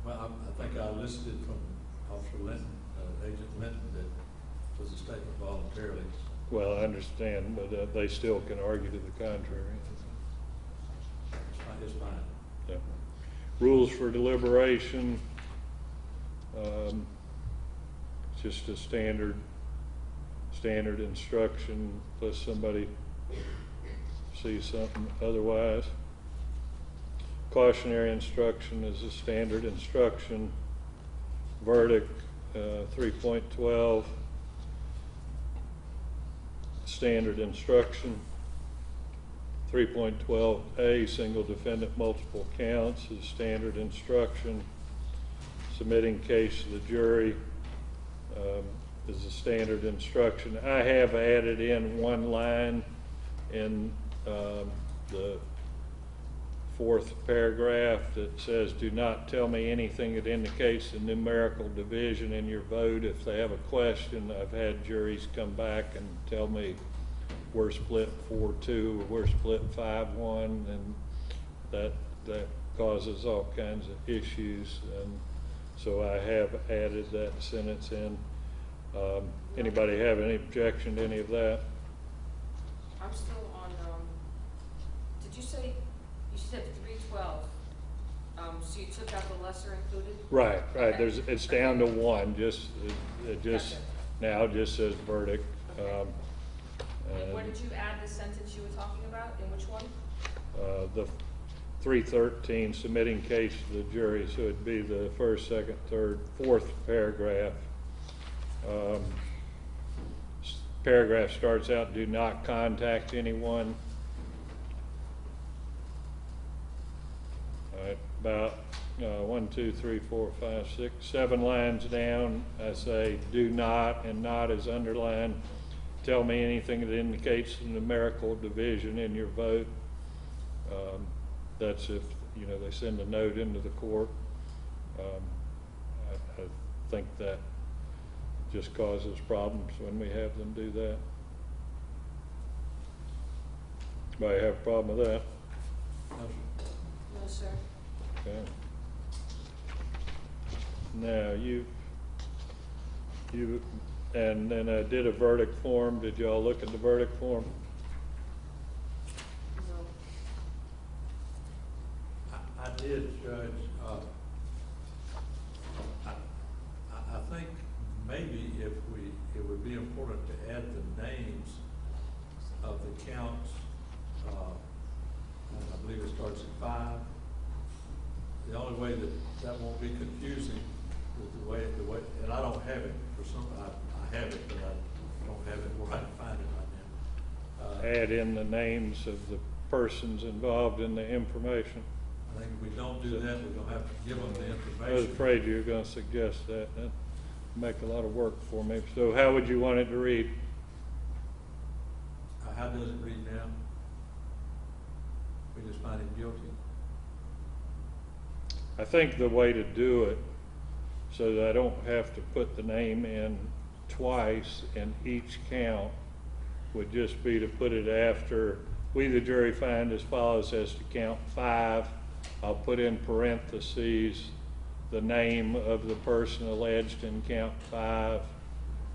Well, I think I listed from Officer Linton, Agent Linton, that was a statement voluntarily. Well, I understand, but they still can argue to the contrary. It's fine. Yeah. Rules for deliberation, just a standard instruction, unless somebody sees something otherwise. Cautionary instruction is a standard instruction. Verdict, 3.12, standard instruction. 3.12A, single defendant, multiple counts, is standard instruction. Submitting case to the jury is a standard instruction. I have added in one line in the fourth paragraph that says, do not tell me anything that indicates the numerical division in your vote. If they have a question, I've had juries come back and tell me we're split 4-2 or we're split 5-1, and that causes all kinds of issues, and so I have added that sentence in. Anybody have any objection to any of that? I'm still on, did you say, you said 312, so you took out the lesser included? Right, Okay. it's down to one, it just, Gotcha. now just says verdict. Okay. And where did you add the sentence you were talking about, in which one? The 313, submitting case to the jury, so it'd be the first, second, third, fourth paragraph. Paragraph starts out, do not contact anyone. All right, about 1, 2, 3, 4, 5, 6, 7 lines down, I say do not, and not is underlined. Tell me anything that indicates the numerical division in your vote. That's if, they send a note into the court. I think that just causes problems when we have them do that. Anybody have a problem with that? No, sir. Okay. Now, and then I did a verdict form. Did y'all look at the verdict form? No. I did, Judge. I think maybe it would be important to add the names of the counts. I believe it starts at 5. The only way that won't be confusing with the way, and I don't have it for some, I have it, but I don't have it where I can find it right now. Add in the names of the persons involved in the information. I think if we don't do that, we're gonna have to give them the I was information. afraid you were going to suggest that. That'd make a lot of work for me. So how would you want it to read? How does it read now? We just find him guilty? I think the way to do it, so that I don't have to put the name in twice in each count, would just be to put it after, we the jury find as follows as to count 5. I'll put in parentheses the name of the person alleged in count 5,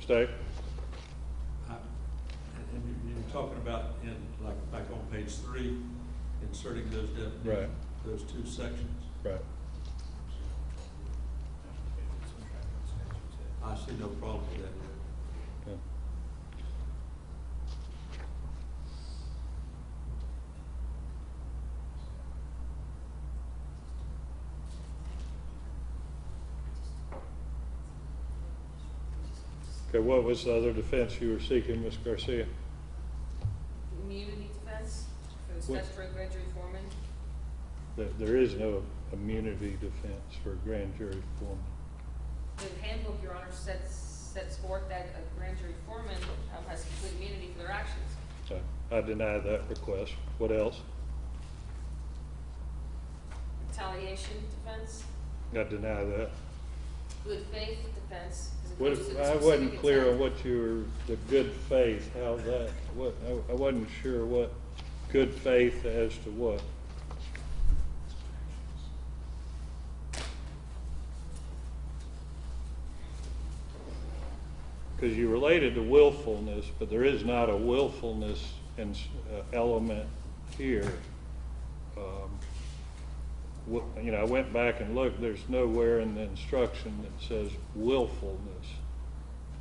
Stay. And you're talking about in, like, back on page 3, inserting those Right. those two sections. Right. I see no problem with that. Yeah. Okay, what was the other defense you were seeking, Ms. Garcia? Immunity defense for the What- statutory grand jury foreman. There is no immunity defense for grand jury foreman. The handbook, Your Honor, sets forth that a grand jury foreman has complete immunity for their actions. So I deny that request. What else? Retaliation defense, I deny that. good faith defense. as What, opposed to the I specific wasn't clear on intent. what you were, the good faith, how that, what, I wasn't sure what good faith as to what. Because you related to willfulness, but there is not a willfulness element here. You know, I went back and looked, there's nowhere in the instruction that says willfulness.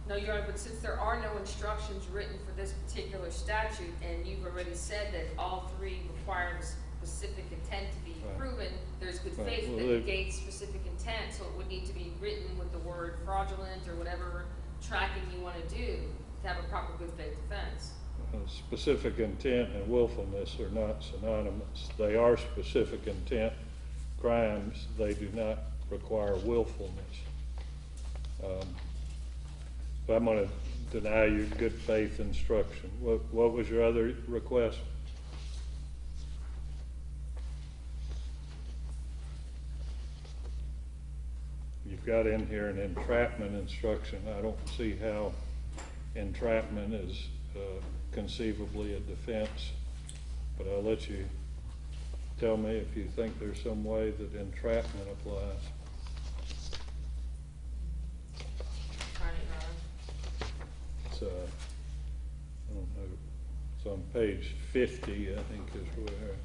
No, Your Honor, but since there are no instructions written for this particular statute, and you've already said that all three require a specific intent to be Right. proven, there's good Right. faith Well, that they- negates specific intent, so it would need to be written with the word fraudulent or whatever tracking you want to do to have a proper good faith defense. Specific intent and willfulness are not synonymous. They are specific intent crimes. They do not require willfulness. So I'm going to deny you good faith instruction. What was your other request? You've got in here an entrapment instruction. I don't see how entrapment is conceivably a defense, but I'll let you tell me if you think there's some way that entrapment applies. Trying it, Your Honor. It's, I don't know, it's on page 50, I think is where.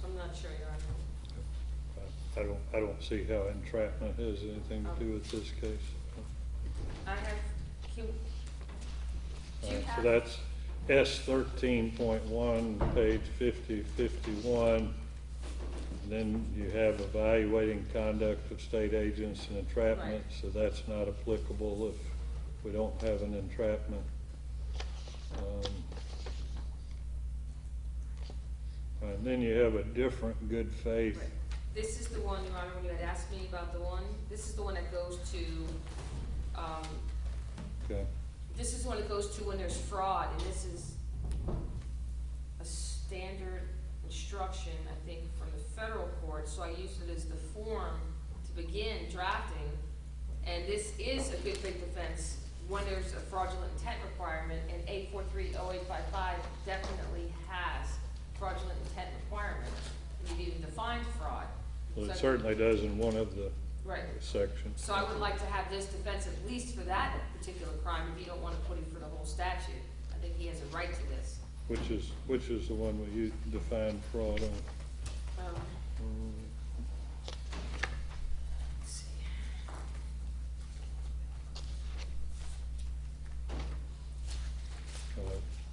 I'm not sure, Your Honor. I don't see how entrapment has anything to do with this case. I have, do you So have? that's S13.1, page 50, 51. Then you have evaluating conduct of state agents and entrapment, Right. so that's not applicable if we don't have an entrapment. And then you have a different good faith. Right. This is the one, Your Honor, when you had asked me about the one, this is the one that goes to, Okay. this is the one that goes to when there's fraud, and this is a standard instruction, I think, from the federal court, so I used it as the form to begin drafting. And this is a good faith defense when there's a fraudulent intent requirement, and 8430855 definitely has fraudulent intent requirement. We've even defined fraud. Well, So it I- certainly does in one of the Right. sections. So I would like to have this defense at least for that particular crime, if you don't want to put it for the whole statute. I think he has a right to this. Which is the one where you define fraud on? Let's see.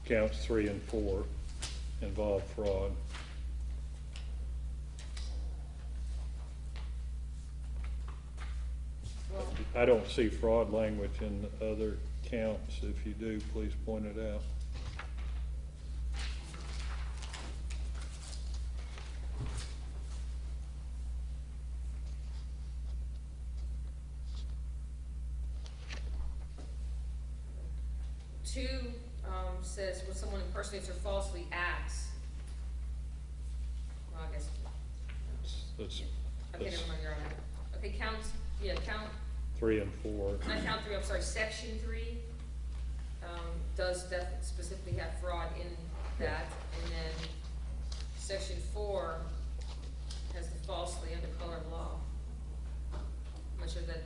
Counts 3 and 4 involve fraud. I don't see fraud language in the other counts. If you do, please point it out. Two, says when someone impersonates or falsely acts. Well, I guess, That's okay, never mind, you're on that. Okay, count 3 and 4. not count 3, I'm sorry, section 3, does specifically have fraud in that, and then section 4 has the falsely under color of law. I'm not sure that.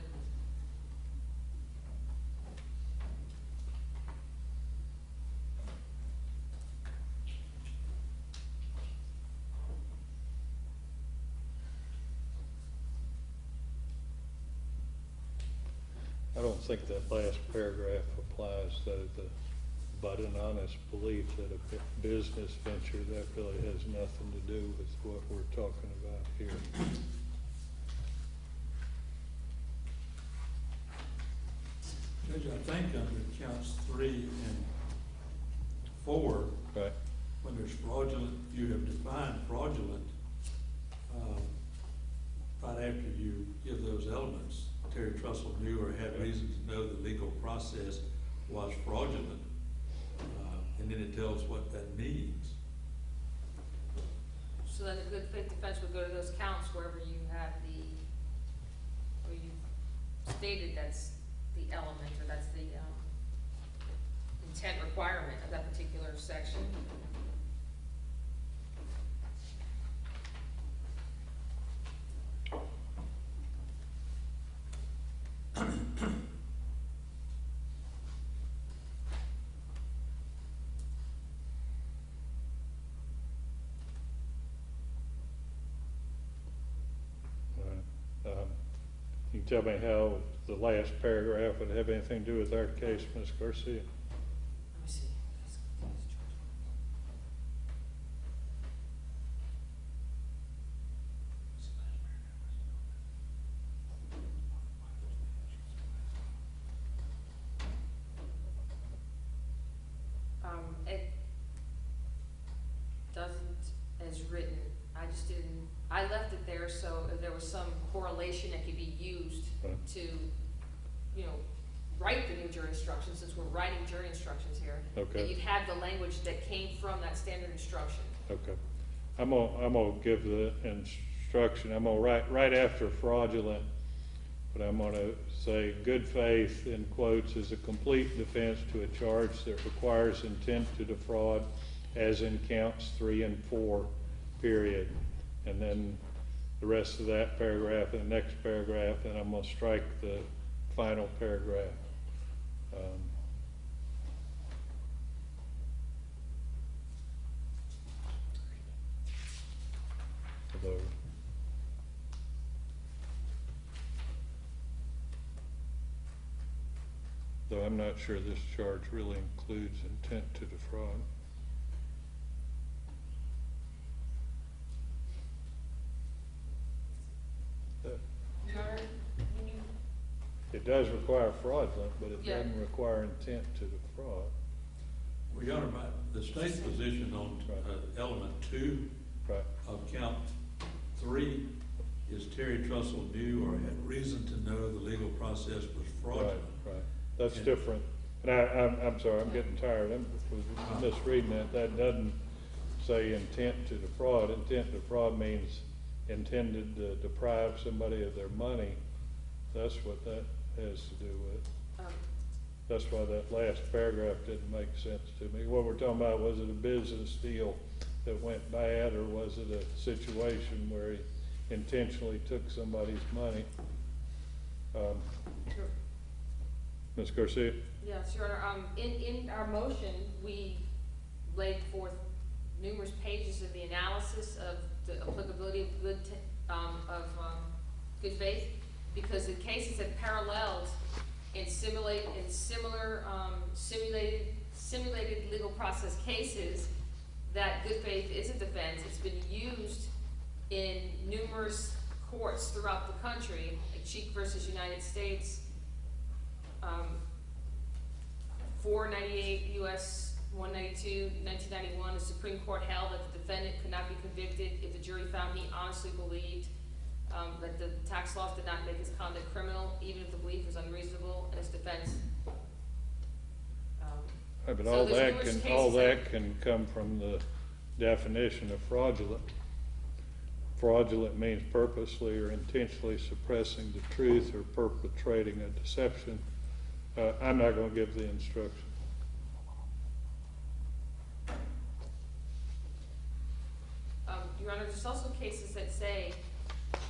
I don't think that last paragraph applies, though, but an honest belief that a business venture, that really has nothing to do with what we're talking about here. Judge, I think under counts 3 and 4, Right, when there's fraudulent, you have defined fraudulent, right after you give those elements. Terry Trussell knew or had reason to know the legal process was fraudulent, and then it tells what that means. So then the good faith defense would go to those counts wherever you have where you stated that's the element, or that's the, intent requirement of that particular section. you can tell me how the last paragraph would have anything to do with our case, Ms. Garcia? Let me see. It doesn't, as written, I just didn't, I left it there so if there was some correlation that could be used Right. to, you know, write the new jury instructions, since we're writing jury instructions here. Okay. That you'd have the language that came from that standard instruction. Okay. I'm gonna give the instruction, I'm gonna write right after fraudulent, but I'm gonna say good faith, in quotes, is a complete defense to a charge that requires intent to defraud, as in counts 3 and 4, period. And then the rest of that paragraph and the next paragraph, and I'm gonna strike the final paragraph. Although I'm not sure this charge really includes intent to defraud. It does require fraudulent, but it Yeah. doesn't require intent to defraud. Well, Your Honor, the state's position on element 2 Right, of count 3 is Terry Trussell knew or had reason to know the legal process was right, fraudulent. right. That's Yeah. different. And I'm sorry, I'm getting tired. I'm misreading that. That doesn't say intent to defraud. Intent to defraud means intended to deprive somebody of their money. That's what that has to do with. That's why that last paragraph didn't make sense to me. What we're talking about, was it a business deal that went bad, or was it a situation where he intentionally took somebody's money? Sure. Ms. Garcia? Yes, Your Honor, in our motion, we laid forth numerous pages of the analysis of the applicability of good faith, because the cases have paralleled in simulated legal process cases that good faith is a defense. It's been used in numerous courts throughout the country, like Cheek versus United States, 498 U.S. 192, 1991, the Supreme Court held that the defendant could not be convicted if the jury found he honestly believed that the tax laws did not make his conduct criminal, even if the belief was unreasonable in his defense. But So all there's that numerous can, all cases that can come from the definition of fraudulent. Fraudulent means purposely or intentionally suppressing the truth or perpetrating a deception. I'm not gonna give the instruction. Your Honor, there's also cases that say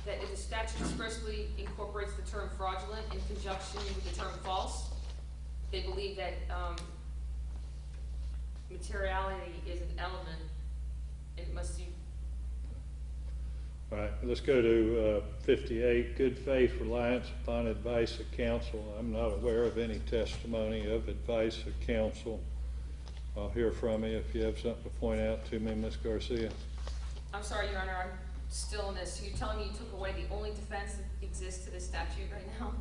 that if the statute expressly incorporates the term fraudulent in conjunction with the term false, they believe that materiality is an element. It must be. All right, let's go to 58, good faith reliance upon advice of counsel. I'm not aware of any testimony of advice of counsel. I'll hear from you if you have something to point out to me, Ms. Garcia. I'm sorry, Your Honor, I'm still in this. You're telling me you took away the only defense that exists to this statute right now?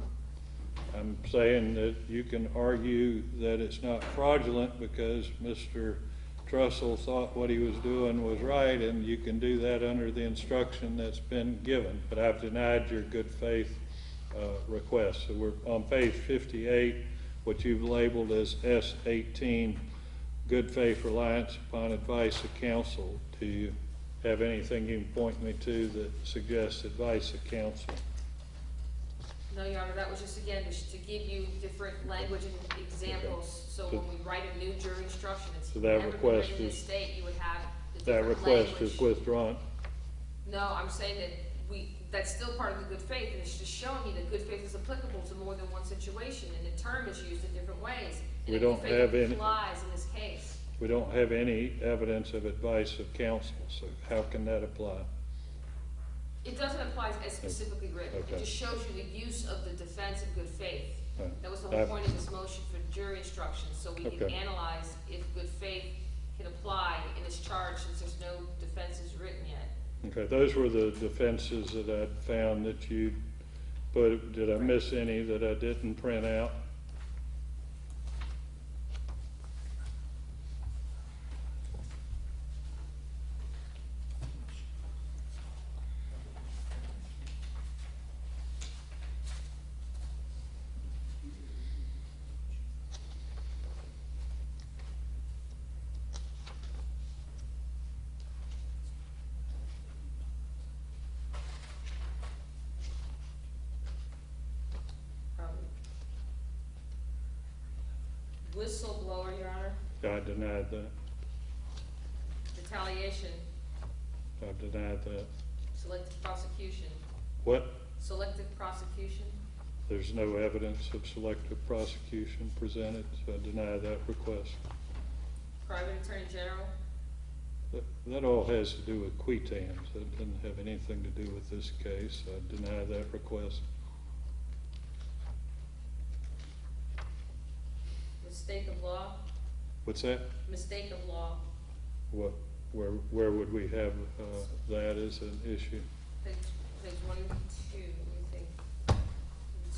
I'm saying that you can argue that it's not fraudulent because Mr. Trussell thought what he was doing was right, and you can do that under the instruction that's been given. But I've denied your good faith request. So we're on page 58, what you've labeled as S18, good faith reliance upon advice of counsel. Do you have anything you can point me to that suggests advice of counsel? No, Your Honor, that was just, again, to give you different language and examples, so when we write a new jury instruction, it's So that never been request written in this is- state, you would have the That different request language. is withdrawn. No, I'm saying that that's still part of the good faith, and it's just showing you that good faith is applicable to more than one situation, and the term is used in different ways. We And don't good faith have any- applies in this case. We don't have any evidence of advice of counsel, so how can that apply? It doesn't apply as specifically written, it Okay. just shows you the use of the defense of good faith. Right. That was the whole point of this motion for jury instructions, so we can Okay. analyze if good faith can apply in this charge, since there's no defenses written yet. Okay, those were the defenses that I found that you put. Did I miss any that I didn't print out? Whistleblower, Your Honor, I denied that. retaliation, I denied that. selective prosecution, What? selective prosecution, There's no evidence of selective prosecution presented, so I deny that request. private attorney general, That all has to do with quitans. That doesn't have anything to do with this case. I deny that request. mistake of law, What's that? mistake of law, Where would we have that as an issue? page 1 and 2, let me think. 1 and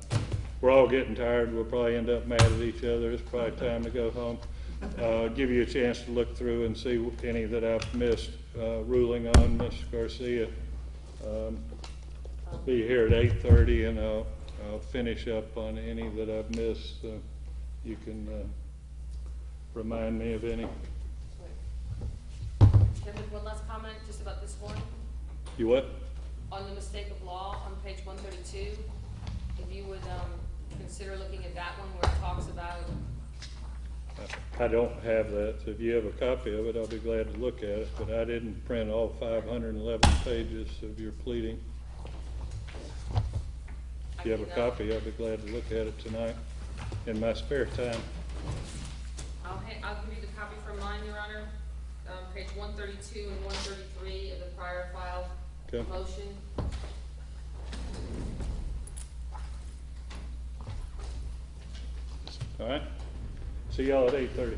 2. We're all getting tired. We'll probably end up mad at each other. It's probably time to go home. Give you a chance to look through and see any that I've missed ruling on, Ms. Garcia. I'll be here at 8:30, and I'll finish up on any that I've missed. So you can remind me of any. Can I make one last comment just about this one? You what? On the mistake of law on page 132, if you would consider looking at that one where it talks about, I don't have that. So if you have a copy of it, I'll be glad to look at it. But I didn't print all 511 pages of your pleading. If you have a copy, I'll be glad to look at it tonight in my spare time. I'll give you the copy from mine, Your Honor, page 132 and 133 of the prior file Okay. motion. All right? See y'all at 8:30.